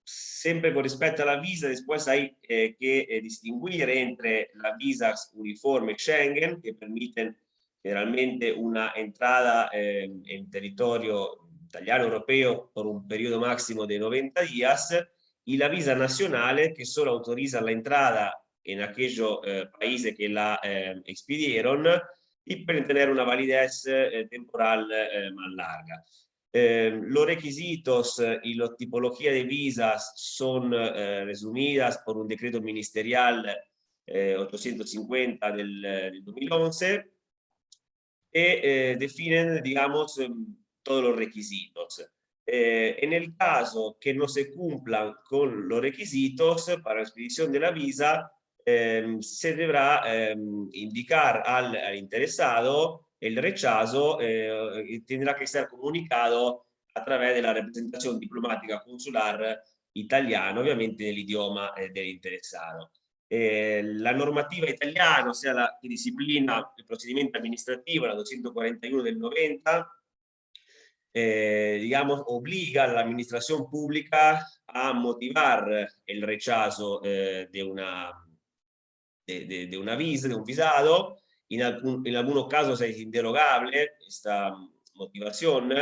Siempre con respecto a la visa, después hay que distinguir entre las visas uniforme Schengen, que permiten generalmente una entrada en territorio italiano europeo por un periodo máximo de 90 días, y la visa nacional, que solo autoriza la entrada en aquellos países que la expidieron y pueden tener una validez temporal más larga. Los requisitos y la tipología de visas son resumidas por un decreto ministerial 850 del 2011 y definen, digamos, todos los requisitos. En el caso que no se cumplan con los requisitos para la expedición de la visa, se deberá indicar al interesado el rechazo y tendrá que ser comunicado a través de la representación diplomática consular italiana, obviamente nell'idioma dell'interessato. La normativa italiana, o sea, la que disciplina el procedimiento administrativo, la 241 del 90, digamos, obliga a la administración pública a motivar el rechazo de una visa, de un visado. En algunos casos es inderogable esta motivación,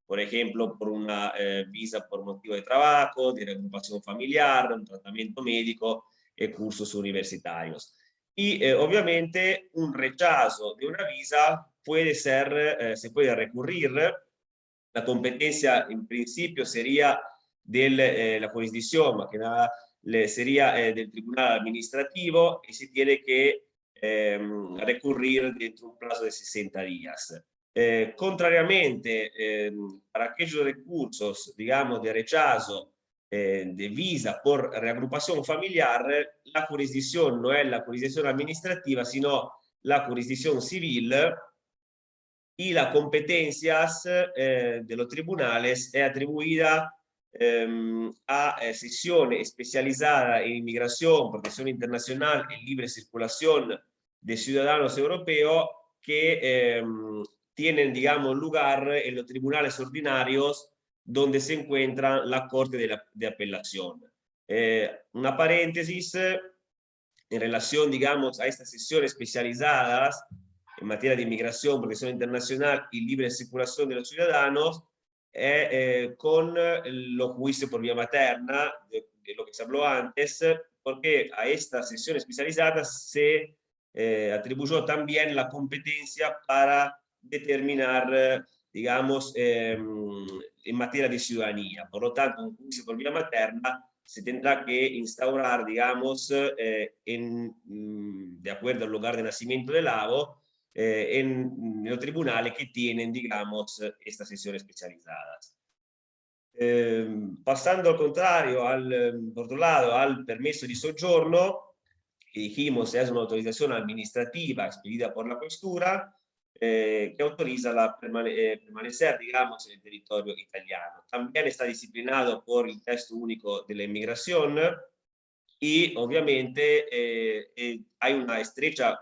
por ejemplo, por una visa por motivo de trabajo, de reagrupación familiar, un tratamiento médico y cursos universitarios. Y obviamente un rechazo de una visa puede ser, se puede recurrir. La competencia en principio sería de la jurisdicción, más que nada sería del tribunal administrativo, y se tiene que recurrir dentro de un plazo de 60 días. Contrariamente, para aquellos recursos, digamos, de rechazo de visa por reagrupación familiar, la jurisdicción no es la jurisdicción administrativa, sino la jurisdicción civil, y las competencias de los tribunales es atribuida a secciones especializadas en inmigración, protección internacional y libre circulación de ciudadanos europeos que tienen, digamos, lugar en los tribunales ordinarios donde se encuentra la Corte de Apelación. Una paréntesis en relación, digamos, a estas secciones especializadas en materia de inmigración, protección internacional y libre circulación de los ciudadanos, con los juicios por vía materna, de lo que se habló antes, porque a esta sección especializada se atribuyó también la competencia para determinar, digamos, en materia de ciudadanía. Por lo tanto, un juicio por vía materna se tendrá que instaurar, digamos, de acuerdo al lugar de nacimiento del abo, en los tribunales que tienen, digamos, estas sesiones especializadas. Pasando al contrario, por otro lado, al permiso de soggiorno, que dijimos es una autorización administrativa expedida por la questura, que autoriza la permanecer, digamos, en el territorio italiano. También está disciplinado por el texto único de la inmigración y obviamente hay una estrecha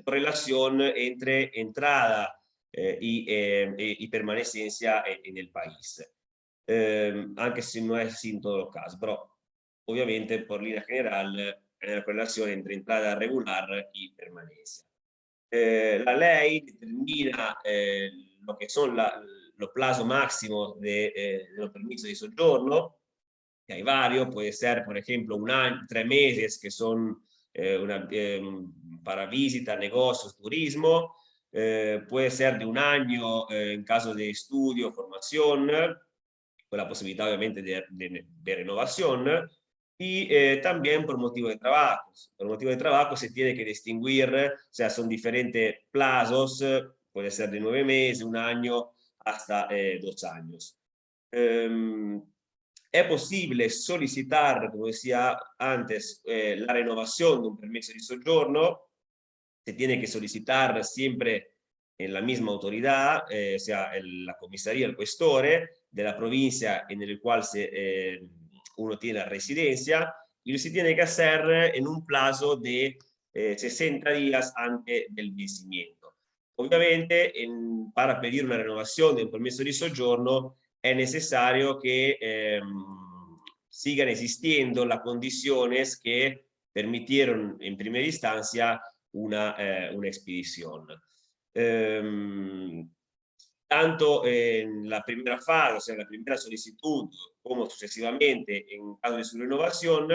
correlación entre entrada y permanencia en el país, anche se no es así en todos los casos, pero obviamente por línea general hay una correlación entre entrada regular y permanencia. La ley determina lo que son los plazos máximos de los permisos de soggiorno, que hay varios, puede ser, por ejemplo, un año, 3 meses, que son para visita, negocios, turismo, puede ser de un año en caso de estudio, formación, con la posibilidad obviamente de renovación, y también por motivo de trabajo. Por motivo de trabajo se tiene que distinguir, o sea, son diferentes plazos, puede ser de 9 meses, un año, hasta 2 años. Es posible solicitar, como decía antes, la renovación de un permiso de soggiorno. Se tiene que solicitar siempre en la misma autoridad, o sea, la comisaría, el questore de la provincia en el cual uno tiene la residencia, y se tiene que hacer en un plazo de 60 días antes del vencimiento. Obviamente, para pedir una renovación de un permiso de soggiorno es necesario que sigan existiendo las condiciones que permitieron en primera instancia una expedición. Tanto en la primera fase, o sea, la primera solicitud, como sucesivamente en caso de su renovación,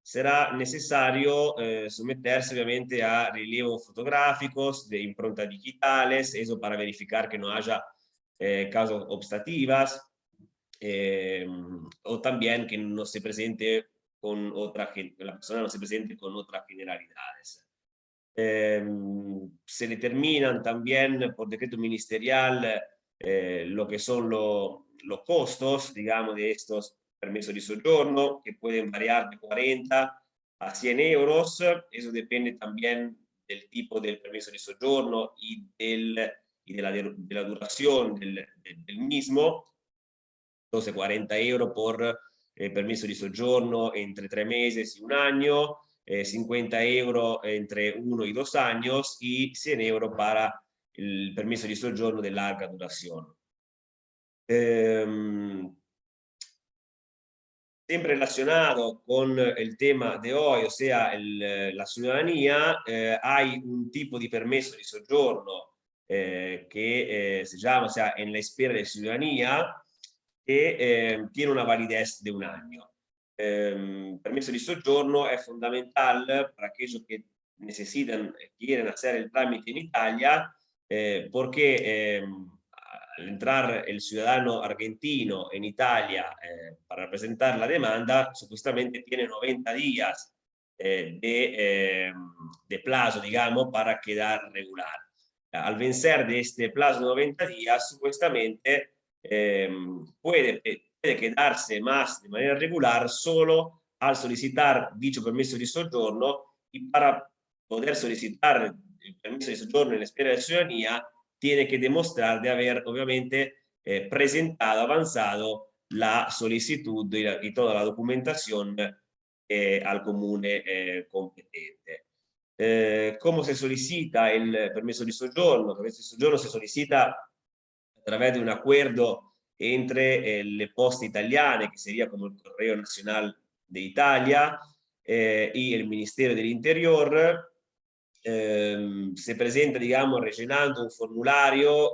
será necesario someterse obviamente a relevos fotográficos de improntas digitales, eso para verificar que no haya causas obstativas, o también que no se presente con la persona no se presente con otras generalidades. Se determinan también por decreto ministerial lo que son los costos, digamos, de estos permisos de soggiorno, que pueden variar de 40 a 100 euros. Eso depende también del tipo del permiso de soggiorno y de la duración del mismo. Entonces, 40 euros por permiso de soggiorno entre 3 meses y un año, 50 euros entre 1 y 2 años y 100 euros para el permiso de soggiorno de larga duración. Siempre relacionado con el tema de hoy, o sea, la ciudadanía, hay un tipo de permiso de soggiorno que se llama, o sea, en la espera de ciudadanía, que tiene una validez de un año. Permiso de soggiorno es fundamental para aquellos que necesitan, quieren hacer el trámite en Italia, porque al entrar el ciudadano argentino en Italia para presentar la demanda, supuestamente tiene 90 días de plazo, digamos, para quedar regular. Al vencer de este plazo de 90 días, supuestamente puede quedarse más de manera regular solo al solicitar dicho permiso de soggiorno, y para poder solicitar el permiso de soggiorno en espera de ciudadanía tiene que demostrar de haber obviamente presentado, avanzado la solicitud y toda la documentación al comune competente. ¿Cómo se solicita el permiso de soggiorno? El permiso de soggiorno se solicita a través de un acuerdo entre le poste italiane, que sería como el Correo Nacional de Italia, y el Ministerio del Interior. Se presenta, digamos, rellenando un formulario,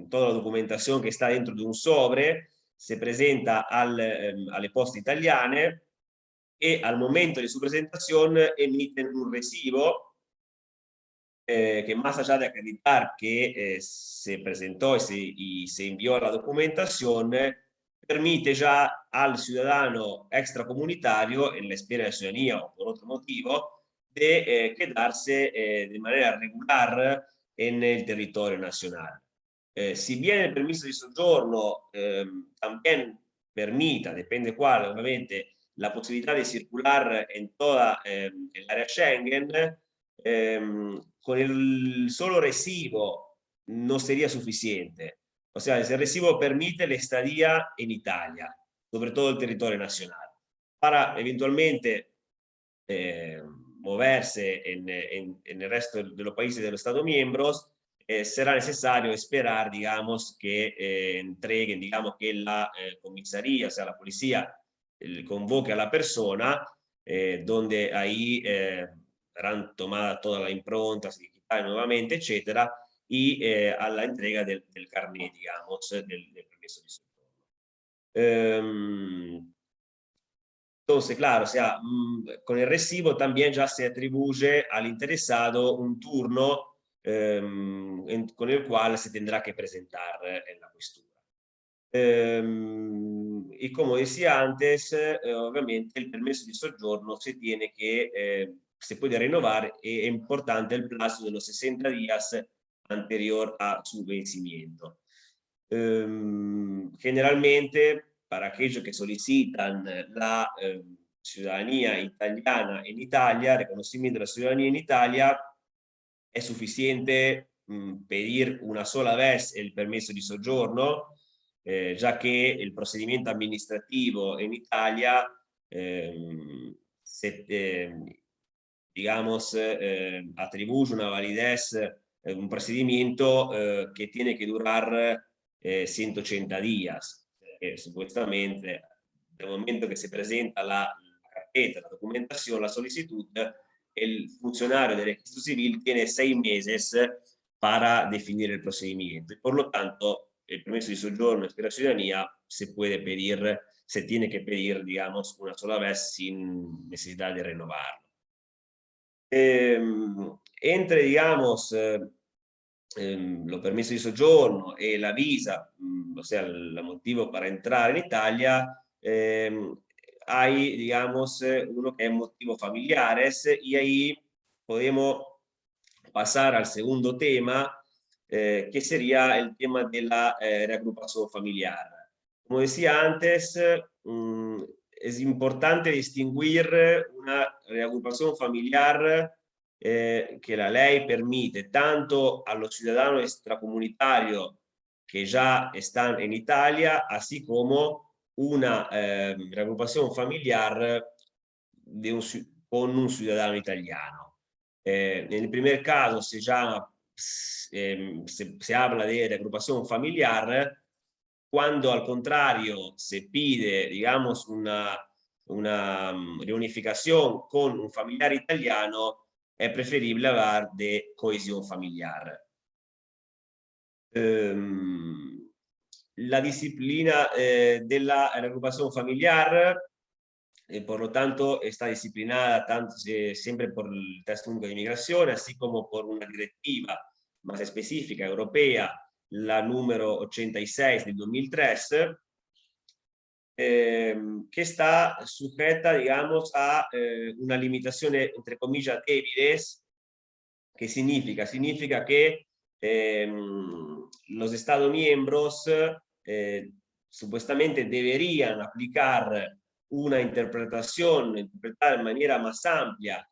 toda la documentación que está dentro de un sobre, se presenta alle poste italiane e al momento de su presentación emiten un recibo que, más allá de acreditar que se presentó y se envió la documentación, permite ya al ciudadano extracomunitario, en la espera de ciudadanía o por otro motivo, de quedarse de manera regular en el territorio nacional. Si bien el permiso de soggiorno también permita, depende cuál, obviamente, la posibilidad de circular en toda el área Schengen, con el solo recibo no sería suficiente. O sea, ese recibo permite la estadía en Italia, sobre todo el territorio nacional. Para eventualmente moverse en el resto de los países de los Estados miembros, será necesario esperar, digamos, que entreguen, digamos, que la comisaría, o sea, la policía, convoque a la persona, donde ahí verán tomadas todas las improntas digitales nuevamente, etcétera, y a la entrega del carnet, digamos, del permiso de soggiorno. Entonces, claro, o sea, con el recibo también ya se atribuye al interesado un turno con el cual se tendrá que presentar en la questura. Y como decía antes, obviamente el permiso de soggiorno se puede renovar, y es importante el plazo de los 60 días anterior a su vencimiento. Generalmente, para aquellos que solicitan la ciudadanía italiana en Italia, reconocimiento de la ciudadanía en Italia, es suficiente pedir una sola vez el permiso de soggiorno, ya que el procedimiento administrativo en Italia digamos, atribuye una validez, un procedimiento que tiene que durar 180 días, supuestamente, del momento que se presenta la carpeta, la documentación, la solicitud, el funcionario del registro civil tiene 6 meses para definir el procedimiento. Y por lo tanto, el permiso de sojourno y la ciudadanía se puede pedir, se tiene que pedir, digamos, una sola vez sin necesidad de renovarlo. Entre, digamos, los permisos de soggiorno y la visa, o sea, el motivo para entrar en Italia, hay, digamos, uno que es motivo familiares, y ahí podemos pasar al segundo tema, que sería el tema de la reagrupación familiar. Como decía antes, es importante distinguir una reagrupación familiar que la ley permite tanto a los ciudadanos extracomunitarios que ya están en Italia, así como una reagrupación familiar con un ciudadano italiano. En el primer caso se llama, se habla de reagrupación familiar cuando al contrario se pide, digamos, una reunificación con un familiar italiano, es preferible hablar de cohesión familiar. La disciplina de la reagrupación familiar, por lo tanto, está disciplinada tanto, siempre por el Testo Único de Inmigración, así como por una directiva más específica europea, la número 86 del 2003, que está sujeta, digamos, a una limitación, entre comillas, débiles. ¿Qué significa? Significa que los Estados miembros supuestamente deberían aplicar una interpretar de manera más amplia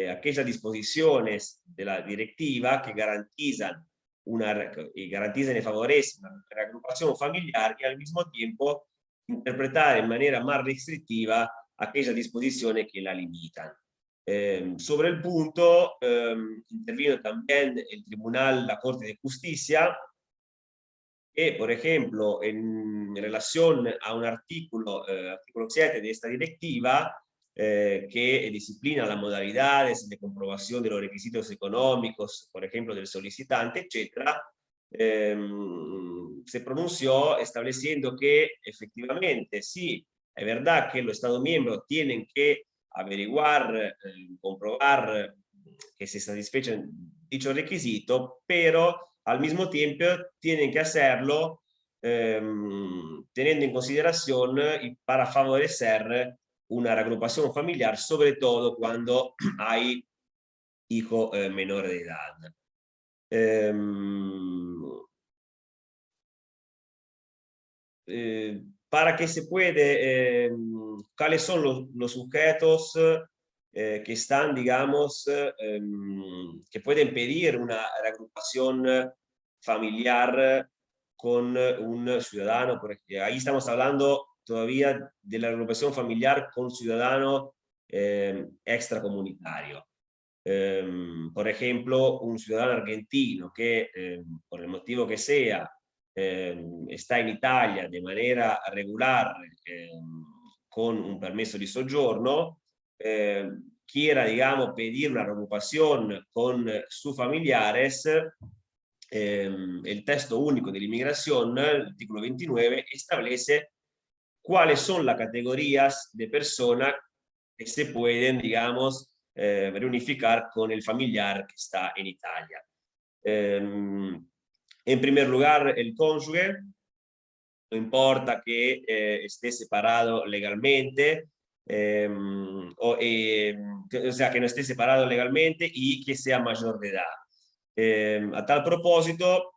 aquellas disposiciones de la directiva que garantizan y favorecen una reagrupación familiar, y al mismo tiempo interpretar de manera más restrictiva aquellas disposiciones que la limitan. Sobre el punto intervino también el Tribunal, la Corte de Justicia, que, por ejemplo, en relación a un artículo 7 de esta directiva, que disciplina las modalidades de comprobación de los requisitos económicos, por ejemplo, del solicitante, etcétera, se pronunció estableciendo que efectivamente sí, es verdad que los Estados miembros tienen que averiguar, comprobar que se satisfechen dicho requisito, pero al mismo tiempo tienen que hacerlo teniendo en consideración y para favorecer una reagrupación familiar, sobre todo cuando hay hijos menores de edad. Para que se puede, ¿cuáles son los sujetos que están, digamos, que pueden pedir una reagrupación familiar con un ciudadano? Porque ahí estamos hablando todavía de la reagrupación familiar con ciudadano extracomunitario. Por ejemplo, un ciudadano argentino que, por el motivo que sea, está en Italia de manera regular con un permiso de soggiorno, quiera, digamos, pedir una reagrupación con sus familiares, el Testo Único de la Inmigración, el artículo 29, establece cuáles son las categorías de personas que se pueden, digamos, reunificar con el familiar que está en Italia. En primer lugar, el cónyuge, no importa que esté separado legalmente, o sea, que no esté separado legalmente y que sea mayor de edad. A tal propósito,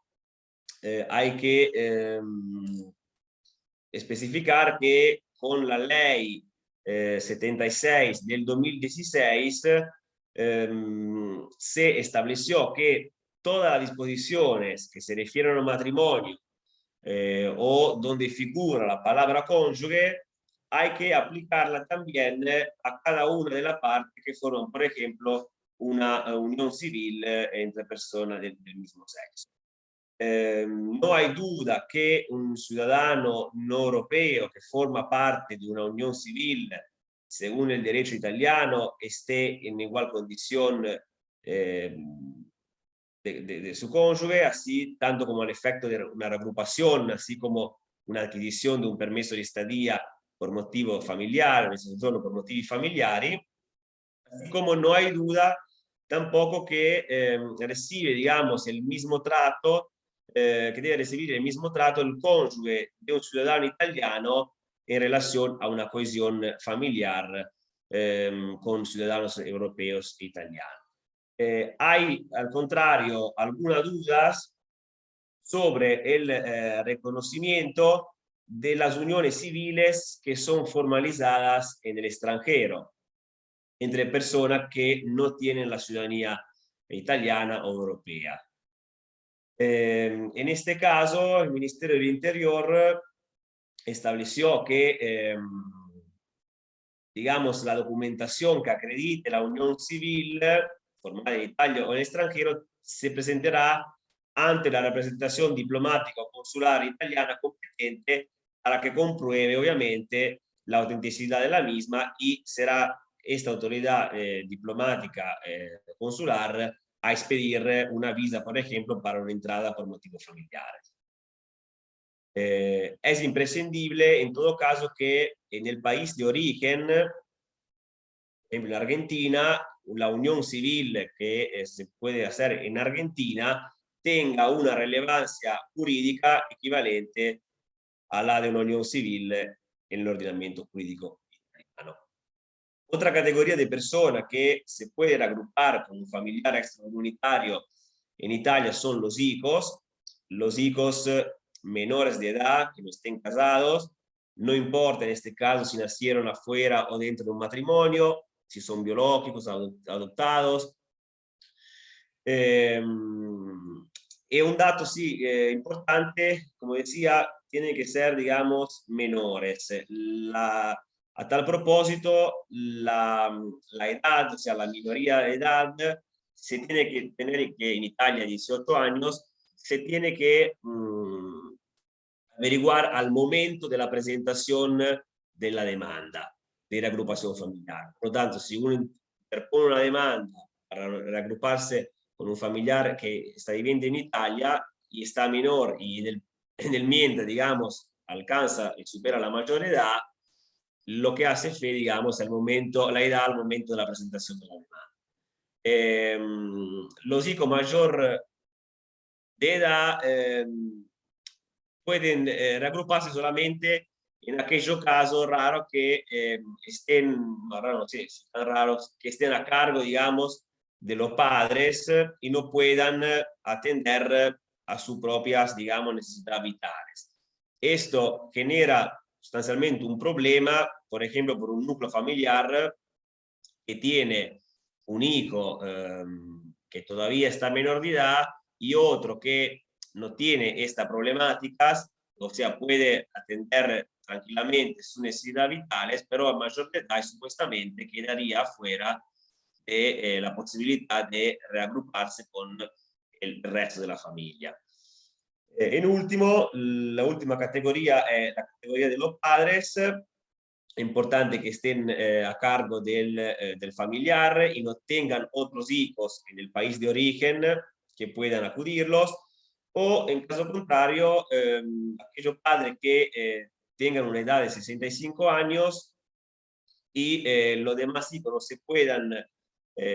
hay que especificar que con la ley 76 del 2016 se estableció que todas las disposiciones que se refieren al matrimonio o donde figura la palabra cónyuge hay que aplicarla también a cada una de las partes que forman, por ejemplo, una unión civil entre personas del mismo sexo. No hay duda que un ciudadano no europeo que forma parte de una unión civil, según el derecho italiano, esté en igual condición de su cónyuge, así tanto como al efecto de una reagrupación, así como una adquisición de un permiso de estadía por motivo familiar, en ese solo por motivi familiari, así como no hay duda tampoco que recibe, digamos, el mismo trato, que debe recibir el mismo trato el cónyuge de un ciudadano italiano en relación a una cohesión familiar con ciudadanos europeos e italianos. Hay, al contrario, algunas dudas sobre el reconocimiento de las uniones civiles que son formalizadas en el extranjero, entre personas que no tienen la ciudadanía italiana o europea. En este caso, el Ministerio del Interior estableció que, digamos, la documentación que acredite la unión civil formada en Italia o en el extranjero se presentará ante la representación diplomática o consular italiana competente, a la que compruebe obviamente la autenticidad de la misma, y será esta autoridad diplomática consular a expedir una visa, por ejemplo, para una entrada por motivos familiares. Es imprescindible, en todo caso, que en el país de origen, en Argentina, la unión civil que se puede hacer en Argentina tenga una relevancia jurídica equivalente a la de una unión civil en el ordenamiento jurídico italiano. Otra categoría de personas que se pueden agrupar con un familiar extracomunitario en Italia son los hijos menores de edad que no estén casados, no importa en este caso si nacieron afuera o dentro de un matrimonio, si son biológicos, adoptados. Y un dato sí importante, como decía, tienen que ser, digamos, menores. A tal propósito, la edad, o sea, la minoría de edad, se tiene que tener que en Italia 18 años, se tiene que averiguar al momento de la presentación de la demanda de reagrupación familiar. Por lo tanto, si uno interpone una demanda para reagruparse con un familiar que está viviendo en Italia y está menor y en el mientras, digamos, alcanza y supera la mayor edad, lo que hace fe, digamos, la edad al momento de la presentación de la demanda. Los hijos mayor de edad pueden reagruparse solamente en aquellos casos raros que estén, no sé, tan raros, que estén a cargo, digamos, de los padres y no puedan atender a sus propias, digamos, necesidades vitales. Esto genera sustancialmente un problema, por ejemplo, por un núcleo familiar que tiene un hijo que todavía está menor de edad y otro que no tiene estas problemáticas, o sea, puede atender tranquilamente sus necesidades vitales, pero a mayor edad y supuestamente quedaría fuera de la posibilidad de reagruparse con el resto de la familia. En último, la última categoría es la categoría de los padres. Es importante que estén a cargo del familiar y no tengan otros hijos en el país de origen que puedan acudirlos, o en caso contrario, aquellos padres que tengan una edad de 65 años y los demás hijos no se puedan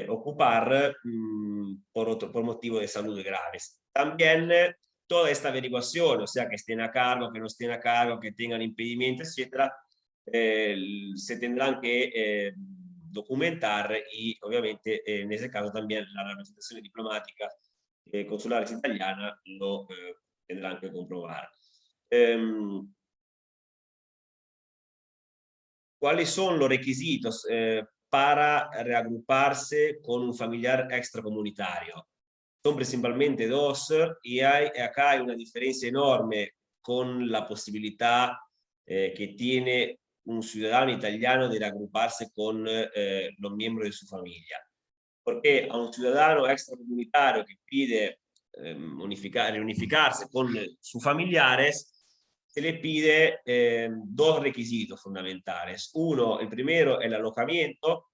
ocupar por motivos de salud graves. También toda esta averiguación, o sea, que estén a cargo, que no estén a cargo, que tengan impedimentos, etcétera, se tendrán que documentar y obviamente en ese caso también la representación diplomática consulares italiana lo tendrán que comprobar. ¿Cuáles son los requisitos para reagruparse con un familiar extracomunitario? Son principalmente dos y acá hay una diferencia enorme con la posibilidad que tiene un ciudadano italiano debe agruparse con los miembros de su familia. Porque a un ciudadano extracomunitario que pide reunificarse con sus familiares, se le pide dos requisitos fundamentales. Uno, el primero, el alojamiento,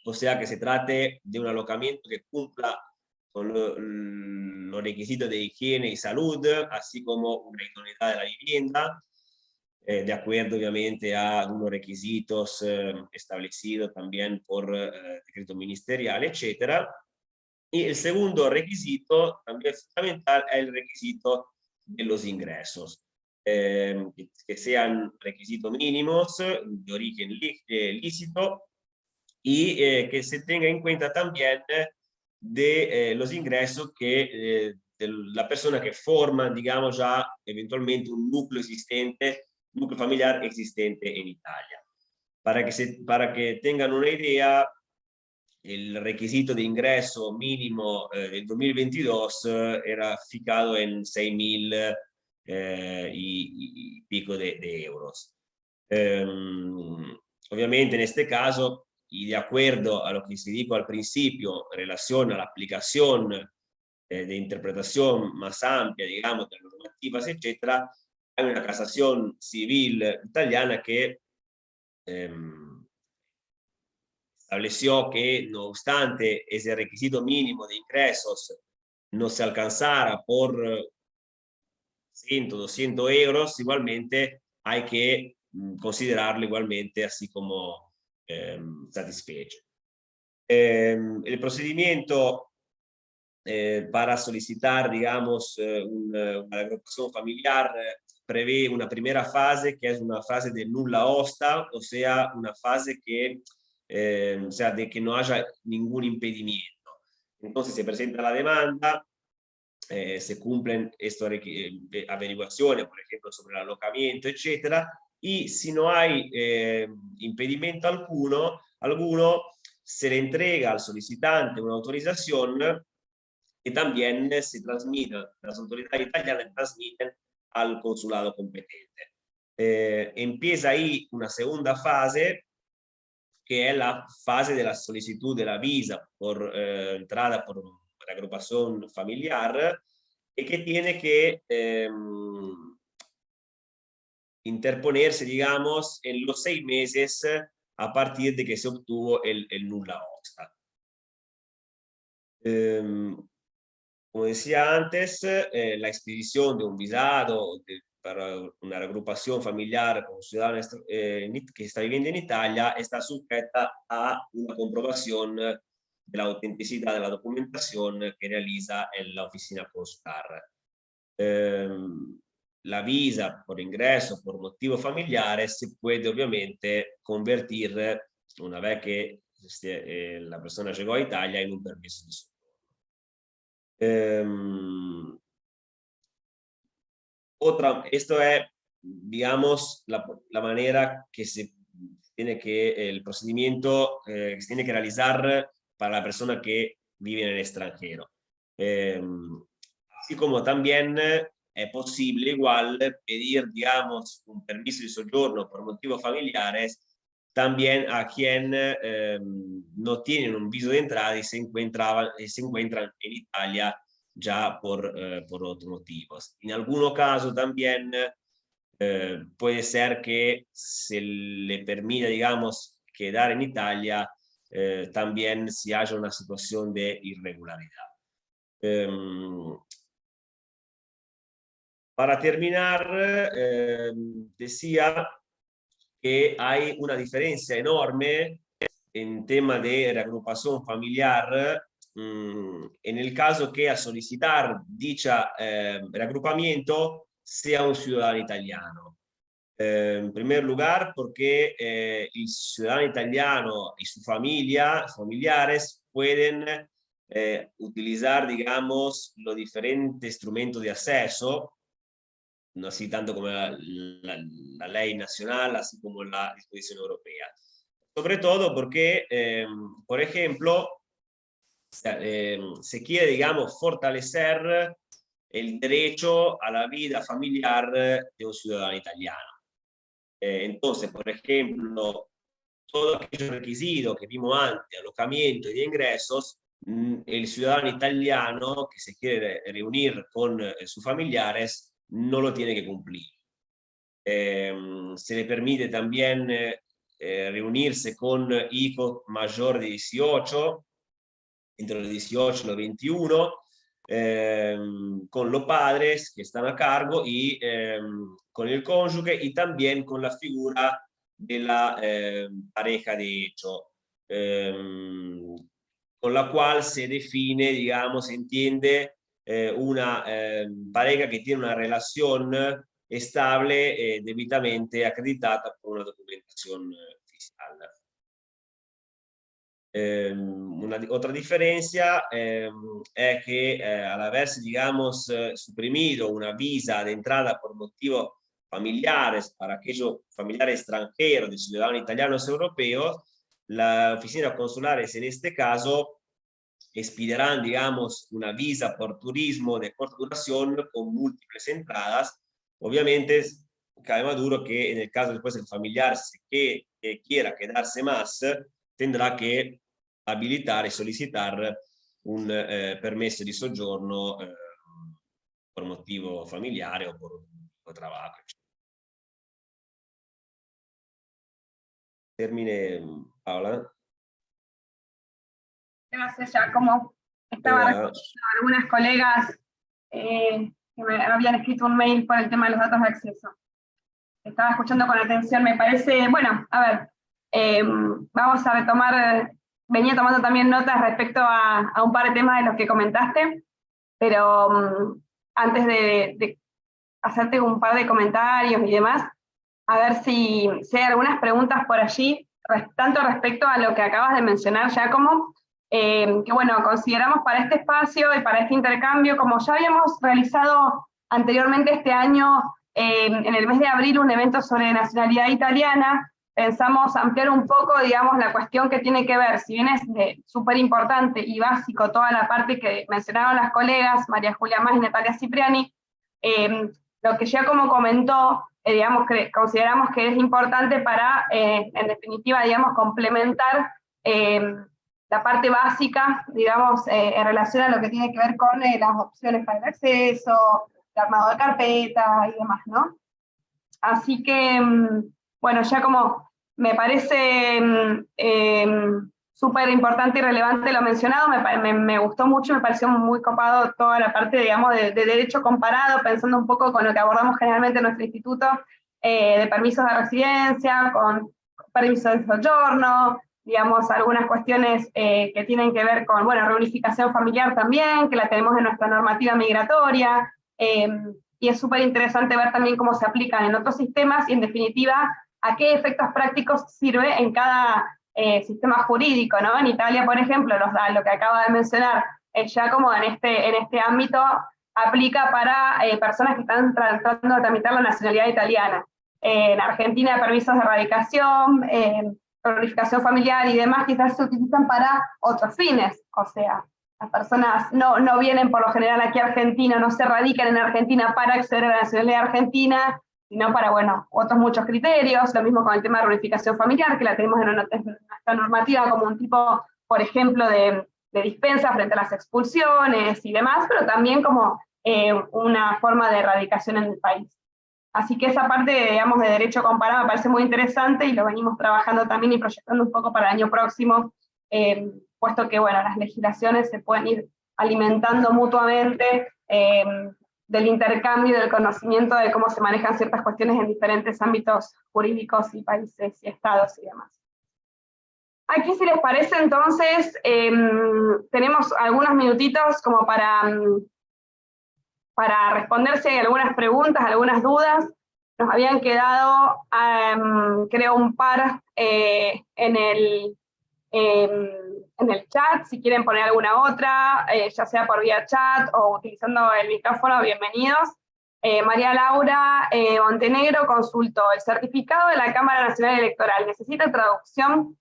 o sea que se trate de un alojamiento que cumpla con los requisitos de higiene y salud, así como una idoneidad de la vivienda, de acuerdo obviamente a algunos requisitos establecidos también por decreto ministerial, etc. Y el segundo requisito, también fundamental, es el requisito de los ingresos, que sean requisitos mínimos de origen lícito y que se tenga en cuenta también de los ingresos que de la persona que forma, digamos, ya eventualmente un núcleo familiar existente en Italia. Para que tengan una idea, el requisito de ingreso mínimo del 2022 era fijado en 6.000 y pico de euros. Obviamente en este caso, y de acuerdo a lo que se dijo al principio en relación a la aplicación de interpretación más amplia, digamos, de normativas, etc., hay una casación civil italiana que estableció que, no obstante ese requisito mínimo de ingresos no se alcanzara por 100, 200 euros, igualmente hay que considerarlo igualmente así como satisfecho. El procedimiento para solicitar, digamos, una agrupación familiar prevé una primera fase que es una fase de nulla osta, o sea, una fase que, o sea, de que no haya ningún impedimento. Entonces se presenta la demanda, se cumplen estas averiguaciones, por ejemplo, sobre el alojamiento, etc. Y si no hay impedimento alguno, se le entrega al solicitante una autorización que también se transmite, las autoridades italianas transmiten al consulado competente. Empieza ahí una segunda fase, que es la fase de la solicitud de la visa por entrada por la agrupación familiar, y que tiene que interponerse, digamos, en los 6 meses a partir de que se obtuvo el nulla osta. Como decía antes, la expedición de un visado para una agrupación familiar con ciudadanos que está viviendo en Italia está sujeta a una comprobación de la autenticidad de la documentación que realiza en la oficina consular. La visa por ingreso por motivo familiar se puede obviamente convertir, una vez que la persona llegó a Italia, en un permiso de soggiorno. Esto es, digamos, la manera que el procedimiento que se tiene que realizar para la persona que vive en el extranjero. Así como también es posible igual pedir, digamos, un permiso de soggiorno por motivos familiares también a quien no tienen un viso de entrada y se encuentran en Italia ya por otros motivos. En algunos casos también puede ser que se le permita, digamos, quedar en Italia también si haya una situación de irregularidad. Para terminar, decía que hay una diferencia enorme en tema de reagrupación familiar en el caso que a solicitar dicha reagrupamiento sea un ciudadano italiano. En primer lugar, porque el ciudadano italiano y su familia, familiares, pueden utilizar, digamos, los diferentes instrumentos de acceso, no así tanto como la ley nacional, así como la disposición europea. Sobre todo porque, por ejemplo, se quiere, digamos, fortalecer el derecho a la vida familiar de un ciudadano italiano. Entonces, por ejemplo, todos aquellos requisitos que vimos antes, alojamiento y de ingresos, el ciudadano italiano que se quiere reunir con sus familiares no lo tiene que cumplir. Se le permite también reunirse con hijos mayores de 18, entre los 18 y los 21, con los padres que están a cargo y con el cónyuge y también con la figura de la pareja de hecho, con la cual se define, digamos, se entiende una pareja que tiene una relación estable debitamente acreditada por una documentación fiscal. Otra diferencia es que al haberse, digamos, suprimido una visa de entrada por motivos familiares para aquellos familiares extranjeros de ciudadanos italianos europeos, las oficinas consulares en este caso expedirán, digamos, una visa por turismo de corta duración con múltiples entradas. Obviamente, cabe maduro que en el caso después del familiar que quiera quedarse más, tendrá que habilitar y solicitar un permesso di soggiorno por motivo familiare o por trabajo. Termine, Paola. Gracias, Giacomo. Estaba respondiendo a algunas colegas que me habían escrito un mail por el tema de los datos de acceso. Estaba escuchando con atención, me parece, bueno, a ver, vamos a retomar, venía tomando también notas respecto a un par de temas de los que comentaste, pero antes de hacerte un par de comentarios y demás, a ver si hay algunas preguntas por allí, tanto respecto a lo que acabas de mencionar, Giacomo, que bueno, consideramos para este espacio y para este intercambio, como ya habíamos realizado anteriormente este año, en el mes de abril, un evento sobre nacionalidad italiana, pensamos ampliar un poco, digamos, la cuestión que tiene que ver, si bien es súper importante y básico toda la parte que mencionaron las colegas, María Julia Más y Natalia Cipriani, lo que ya como comentó, digamos, consideramos que es importante para, en definitiva, digamos, complementar la parte básica, digamos, en relación a lo que tiene que ver con las opciones para el acceso, el armado de carpetas y demás, ¿no? Así que, bueno, ya como me parece súper importante y relevante lo mencionado, me gustó mucho, me pareció muy copado toda la parte, digamos, de derecho comparado, pensando un poco con lo que abordamos generalmente en nuestro instituto, de permisos de residencia, con permisos de soyorno, digamos, algunas cuestiones que tienen que ver con, bueno, reunificación familiar también, que la tenemos en nuestra normativa migratoria, y es súper interesante ver también cómo se aplican en otros sistemas y, en definitiva, a qué efectos prácticos sirve en cada sistema jurídico, ¿no? En Italia, por ejemplo, lo que acaba de mencionar Giacomo en este ámbito aplica para personas que están tratando de tramitar la nacionalidad italiana. En Argentina, permisos de radicación, planificación familiar y demás quizás se utilizan para otros fines, o sea, las personas no vienen por lo general aquí a Argentina, no se radican en Argentina para acceder a la nacionalidad argentina, sino para, bueno, otros muchos criterios, lo mismo con el tema de reunificación familiar, que la tenemos en nuestra normativa como un tipo, por ejemplo, de dispensa frente a las expulsiones y demás, pero también como una forma de erradicación en el país. Así que esa parte, digamos, de derecho comparado me parece muy interesante y lo venimos trabajando también y proyectando un poco para el año próximo, puesto que, bueno, las legislaciones se pueden ir alimentando mutuamente del intercambio, del conocimiento de cómo se manejan ciertas cuestiones en diferentes ámbitos jurídicos y países y estados y demás. Aquí, si les parece, entonces, tenemos algunos minutitos como para responderse algunas preguntas, algunas dudas. Nos habían quedado, creo, un par en el chat, si quieren poner alguna otra, ya sea por vía chat o utilizando el micrófono, bienvenidos. María Laura Montenegro consultó: el certificado de la Cámara Nacional Electoral, ¿necesita traducción?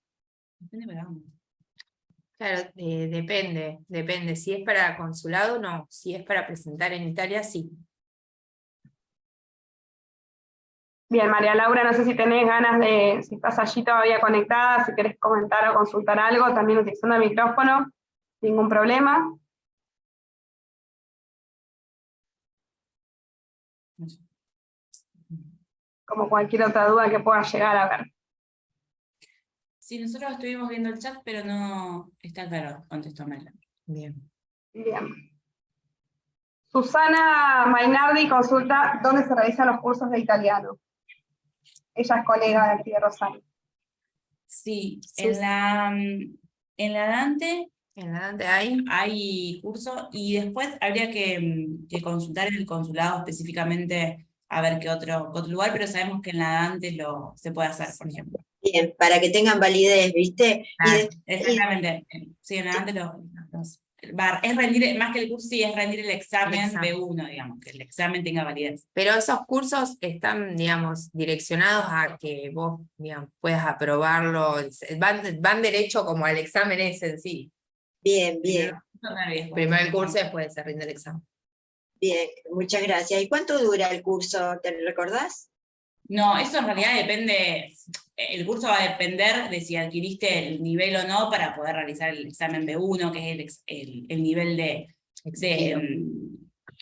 Claro, depende. Si es para consulado, no. Si es para presentar en Italia, sí. Bien, María Laura, no sé si tenés ganas de, si estás allí todavía conectada, si querés comentar o consultar algo, también utilizando el micrófono, ningún problema. Como cualquier otra duda que pueda llegar a ver. Sí, nosotros estuvimos viendo el chat, pero no está claro, contestó Mela. Bien. Bien. Susana Mainardi consulta dónde se realizan los cursos de italiano. Ella es colega de aquí de Rosario. Sí, en la Dante En adelante ahí. hay curso y después habría que consultar en el consulado específicamente a ver qué otro lugar, pero sabemos que en la Dante se puede hacer, por ejemplo. Bien, para que tengan validez, ¿viste? Ah, Exactamente. Sí, en la Dante es rendir, más que el curso, sí, es rendir el examen El examen. B1, digamos, que el examen tenga validez. Pero esos cursos están, digamos, direccionados a que vos, digamos, puedas aprobarlo, van derecho como al examen ese en sí. Bien, bien, Primero el curso y después se rinde el examen. bien, muchas gracias. ¿Y cuánto dura el curso? ¿Te lo recordás? No, eso en realidad depende, el curso va a depender de si adquiriste el nivel o no para poder realizar el examen B1, que es el nivel de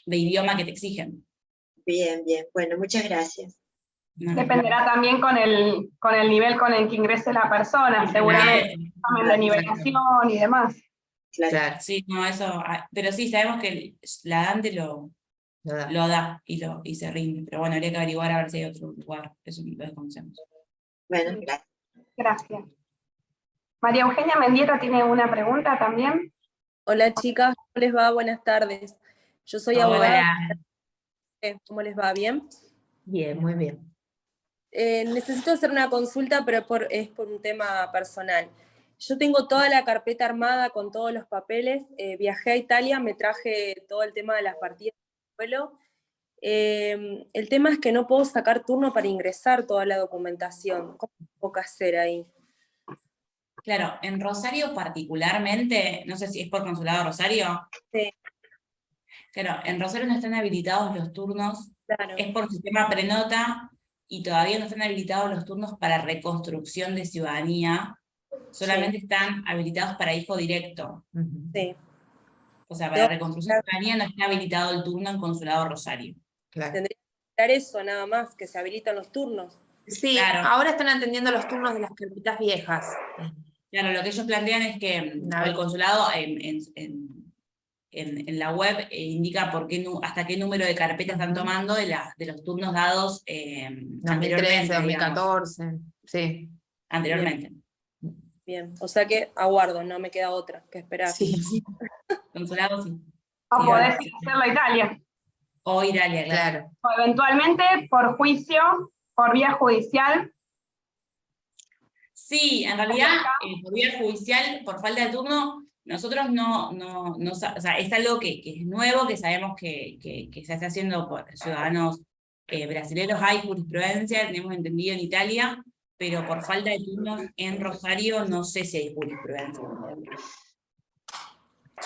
idioma que te exigen. Bien, bien. Bueno, muchas gracias. No. Dependerá también con el nivel con el que ingrese la persona, seguramente examen de nivelación y demás. Claro. Claro, Sí, no, eso, pero sí, sabemos que la Dante lo da. lo da y se rinde, pero bueno, habría que averiguar a ver si hay otro lugar, eso lo desconocemos. Bueno, gracias. Gracias. María Eugenia Mendieta tiene una pregunta también. Hola chicas, ¿cómo les va? Buenas tardes. Yo soy abogada. Hola. ¿Cómo les va? ¿Bien? Bien, muy bien. Necesito hacer una consulta, pero es por un tema personal. Yo tengo toda la carpeta armada con todos los papeles. Viajé a Italia, me traje todo el tema de las partidas de vuelo. El tema es que no puedo sacar turno para ingresar toda la documentación. ¿Cómo tengo que hacer ahí? Claro, en Rosario particularmente, no sé si es por Consulado de Rosario. Sí. Claro, en Rosario no están habilitados los turnos, Claro. es por sistema prenota, y todavía no están habilitados los turnos para reconstrucción de ciudadanía, solamente están habilitados para hijo directo. Sí. O sea, para reconstrucción de ciudadanía no está habilitado el turno en Consulado Rosario. Claro. Tendría que hacer eso nada más, que se habilitan los turnos. Sí, Claro. ahora están atendiendo los turnos de las carpetas viejas. Claro, lo que ellos plantean es que el consulado en la web indica hasta qué número de carpetas están tomando de los turnos dados 2013, anteriormente. 2014, sí. Anteriormente. Bien, o sea que aguardo, no me queda otra que esperar. Sí, Consulado, sí. O Sí, podés sí. hacerlo a Italia. O Italia, claro. claro. O eventualmente por juicio, por vía judicial. Sí, en realidad, por vía judicial, por falta de turno, nosotros o sea, es algo que es nuevo, que sabemos que se está haciendo por ciudadanos brasileños, hay jurisprudencia, tenemos entendido en Italia, pero por falta de turnos en Rosario no sé si hay jurisprudencia.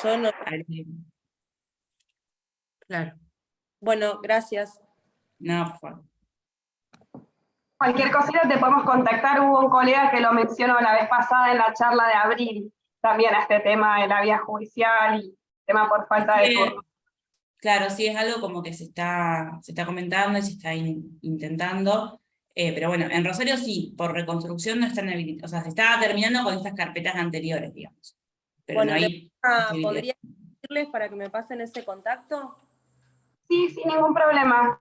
Yo no. Claro. Bueno, gracias. No, por favor. Cualquier cosita te podemos contactar. Hubo un colega que lo mencionó la vez pasada en la charla de abril, también a este tema de la vía judicial y tema por falta de turno. Claro, sí, es algo como que se está comentando y se está intentando, pero bueno, en Rosario sí, por reconstrucción no están habilitados, o sea, se estaba terminando con estas carpetas anteriores, digamos, pero Bueno, no hay ¿podría decirles para que me pasen ese contacto? Sí, sin ningún problema.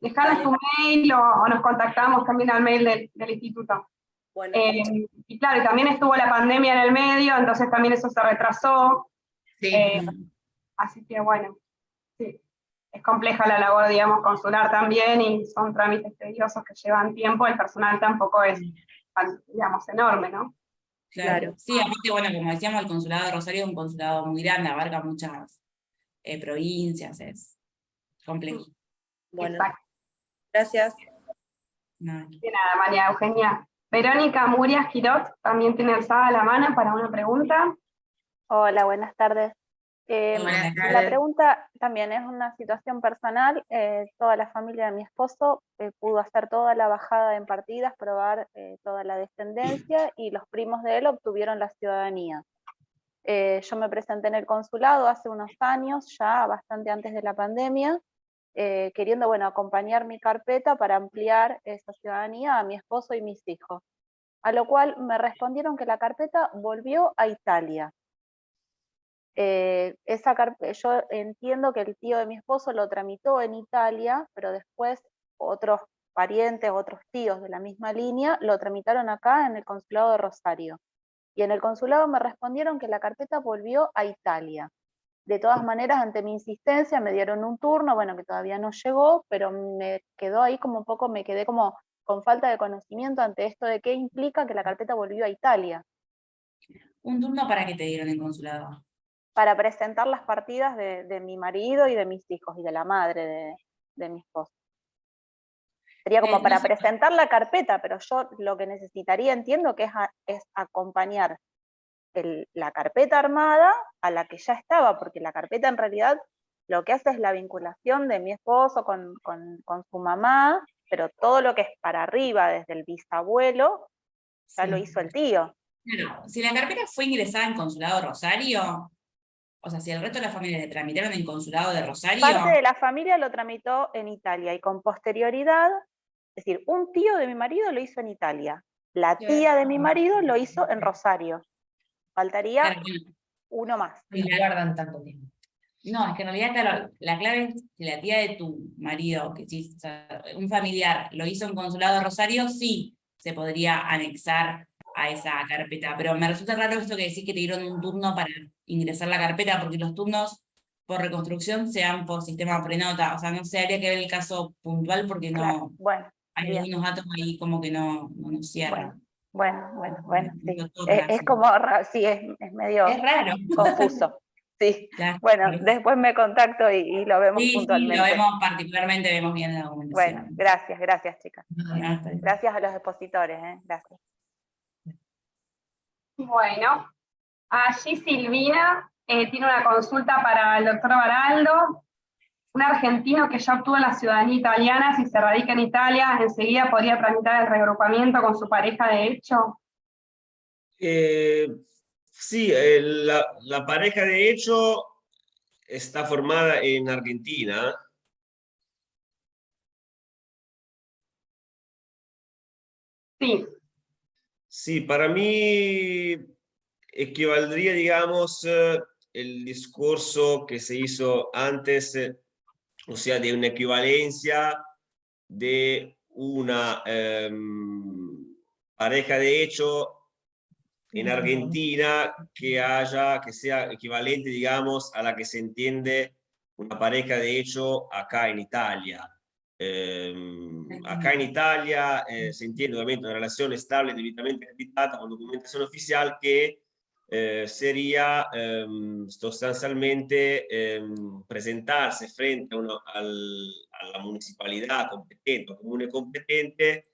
Dejanos tu mail o nos contactamos también al mail del instituto. Bueno, y claro, también estuvo la pandemia en el medio, entonces también eso se retrasó. Sí. Así que bueno, sí, es compleja la labor, digamos, consular también, y son trámites tediosos que llevan tiempo, el personal tampoco es, digamos, enorme, ¿no? Claro. Sí, aparte, bueno, como decíamos, el consulado de Rosario es un consulado muy grande, abarca muchas provincias, es complejo. bueno, Exacto. gracias. No. De nada, María Eugenia. Verónica Muria Girot también tiene alzada la mano para una pregunta. Hola, buenas tardes. Buenas La tardes. pregunta también es una situación personal. Toda la familia de mi esposo pudo hacer toda la bajada en partidas, probar toda la descendencia, y los primos de él obtuvieron la ciudadanía. Yo me presenté en el consulado hace unos años, ya bastante antes de la pandemia, queriendo, bueno, acompañar mi carpeta para ampliar esa ciudadanía a mi esposo y mis hijos. A lo cual me respondieron que la carpeta volvió a Italia. Yo entiendo que el tío de mi esposo lo tramitó en Italia, pero después otros parientes, otros tíos de la misma línea, lo tramitaron acá en el consulado de Rosario. Y en el consulado me respondieron que la carpeta volvió a Italia. De todas maneras, ante mi insistencia, me dieron un turno, bueno, que todavía no llegó, pero me quedó ahí como un poco, me quedé como con falta de conocimiento ante esto de qué implica que la carpeta volvió a Italia, ¿Un turno para qué te dieron en consulado? para presentar las partidas de mi marido y de mis hijos, y de la madre de mi esposo. Sería como No para sé. presentar la carpeta, pero yo lo que necesitaría, entiendo que es acompañar la carpeta armada a la que ya estaba, porque la carpeta en realidad lo que hace es la vinculación de mi esposo con su mamá, pero todo lo que es para arriba, desde el bisabuelo, ya lo Sí. hizo el tío. Claro, si la carpeta fue ingresada en Consulado de Rosario, o sea, si el resto de la familia le tramitaron en Consulado de Rosario, Parte de la familia lo tramitó en Italia, y con posterioridad, es decir, un tío de mi marido lo hizo en Italia, la tía de mi marido lo hizo en Rosario. Faltaría claro, bueno, uno más. Y no guardan tanto tiempo. no, es que en realidad, claro, la clave es que la tía de tu marido, que sí, o sea, un familiar lo hizo en Consulado de Rosario, sí se podría anexar a esa carpeta, pero me resulta raro esto que decís que te dieron un turno para ingresar la carpeta, porque los turnos por reconstrucción se dan por sistema prenota, o sea, no sé, habría que ver el caso puntual porque Claro, no, bueno, hay bien. algunos datos ahí como que no nos cierran. Bueno, sí. No otorga, Es sí. como, sí, es medio Es raro. confuso. Sí. Claro. Bueno, después me contacto y lo vemos Sí, sí, lo puntualmente. vemos particularmente, vemos bien la Bueno, documentación. gracias, chicas. Ah, está bien. Gracias a los expositores, gracias. Bueno, allí Silvina tiene una consulta para el doctor Baraldo. Un argentino que ya obtuvo la ciudadanía italiana, si se radica en Italia, enseguida podría tramitar el reagrupamiento con su pareja de hecho. Sí, la pareja de hecho está formada en Argentina. Sí, Sí, para mí equivaldría, digamos, el discurso que se hizo antes, o sea, de una equivalencia de una pareja de hecho en Argentina que sea equivalente, digamos, a la que se entiende una pareja de hecho acá en Italia. Acá en Italia se entiende obviamente una relación estable debidamente acreditada con documentación oficial que sería sostanzialmente presentarse frente a la municipalidad competente o comune competente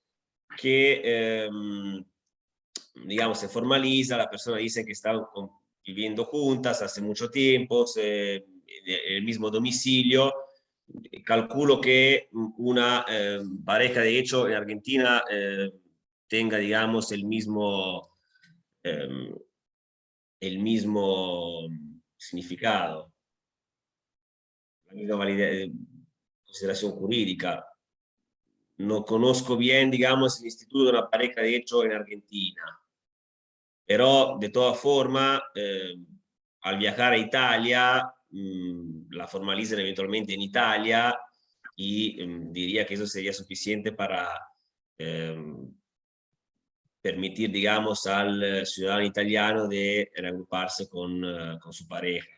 que digamos, se formaliza, la persona dice que están viviendo juntas hace mucho tiempo, en el mismo domicilio. Calculo que una pareja, de hecho, en Argentina tenga, digamos, el mismo significado, la misma consideración jurídica. No conozco bien, digamos, el instituto de una pareja, de hecho, en Argentina. Pero de todas formas, al viajar a Italia, la formalizan eventualmente en Italia y diría que eso sería suficiente para permitir, digamos, al ciudadano italiano de reagruparse con su pareja.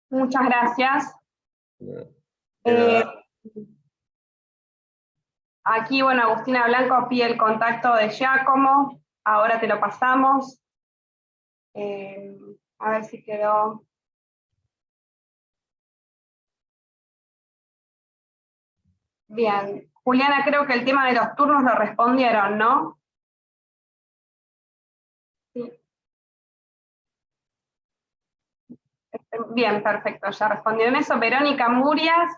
muchas gracias. De Eh, nada. Aquí, bueno, Agustina Blanco pide el contacto de Giacomo, ahora te lo pasamos. A ver si quedó. Bien, Juliana, creo que el tema de los turnos lo respondieron, ¿no? Sí. Bien, perfecto, ya respondieron eso. Verónica Murias,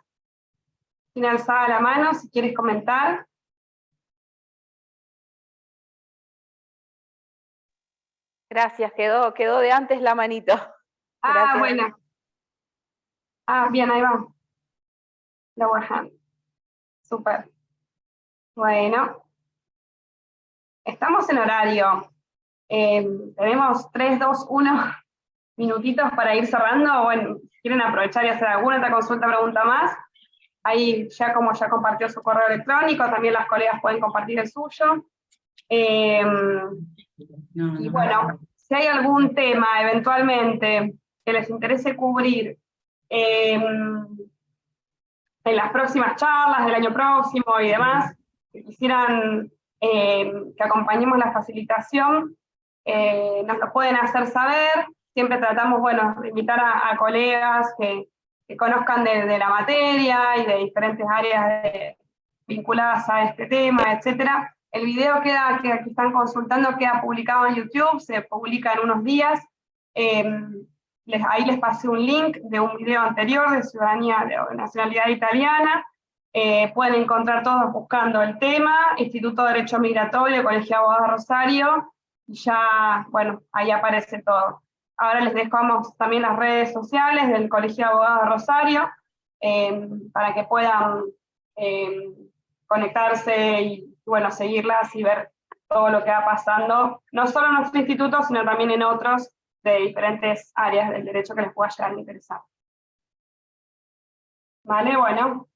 tiene alzada la mano, si quieres comentar. Gracias, quedó de antes la manito. Ah, Gracias. bueno. Ah, bien, ahí va. Lower hand. Súper. Bueno. Estamos en horario. Tenemos 3, 2, 1 minutitos para ir cerrando. Bueno, si quieren aprovechar y hacer alguna otra consulta, pregunta más. Ahí ya como ya compartió su correo electrónico, también las colegas pueden compartir el suyo. Y bueno, si hay algún tema eventualmente que les interese cubrir en las próximas charlas del año próximo y demás, que quisieran que acompañemos la facilitación, nos lo pueden hacer saber. Siempre tratamos, bueno, de invitar a colegas que conozcan de la materia y de diferentes áreas vinculadas a este tema, etcétera. El video que están consultando queda publicado en YouTube, se publica en unos días. Ahí les pasé un link de un video anterior de ciudadanía de nacionalidad italiana. Pueden encontrar todos buscando el tema, Instituto de Derecho Migratorio, Colegio de Abogados de Rosario, y ya, bueno, ahí aparece todo. Ahora les dejamos también las redes sociales del Colegio de Abogados de Rosario, para que puedan conectarse y, bueno, seguirlas y ver todo lo que va pasando, no solo en nuestro instituto, sino también en otros de diferentes áreas del derecho que les pueda llegar a interesar. Vale, bueno.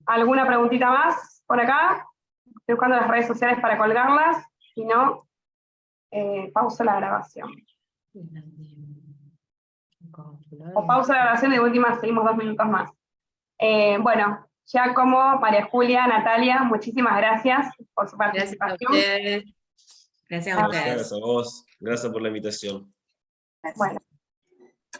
¿Alguna preguntita más por acá? Estoy buscando las redes sociales para colgarlas, si no, pauso la grabación. O pausa la grabación y de última seguimos 2 minutos más. Bueno, Giacomo, María Julia, Natalia, muchísimas gracias por su participación. Gracias a ustedes. Gracias a ustedes. Gracias a vos, gracias por la invitación. Gracias. Bueno.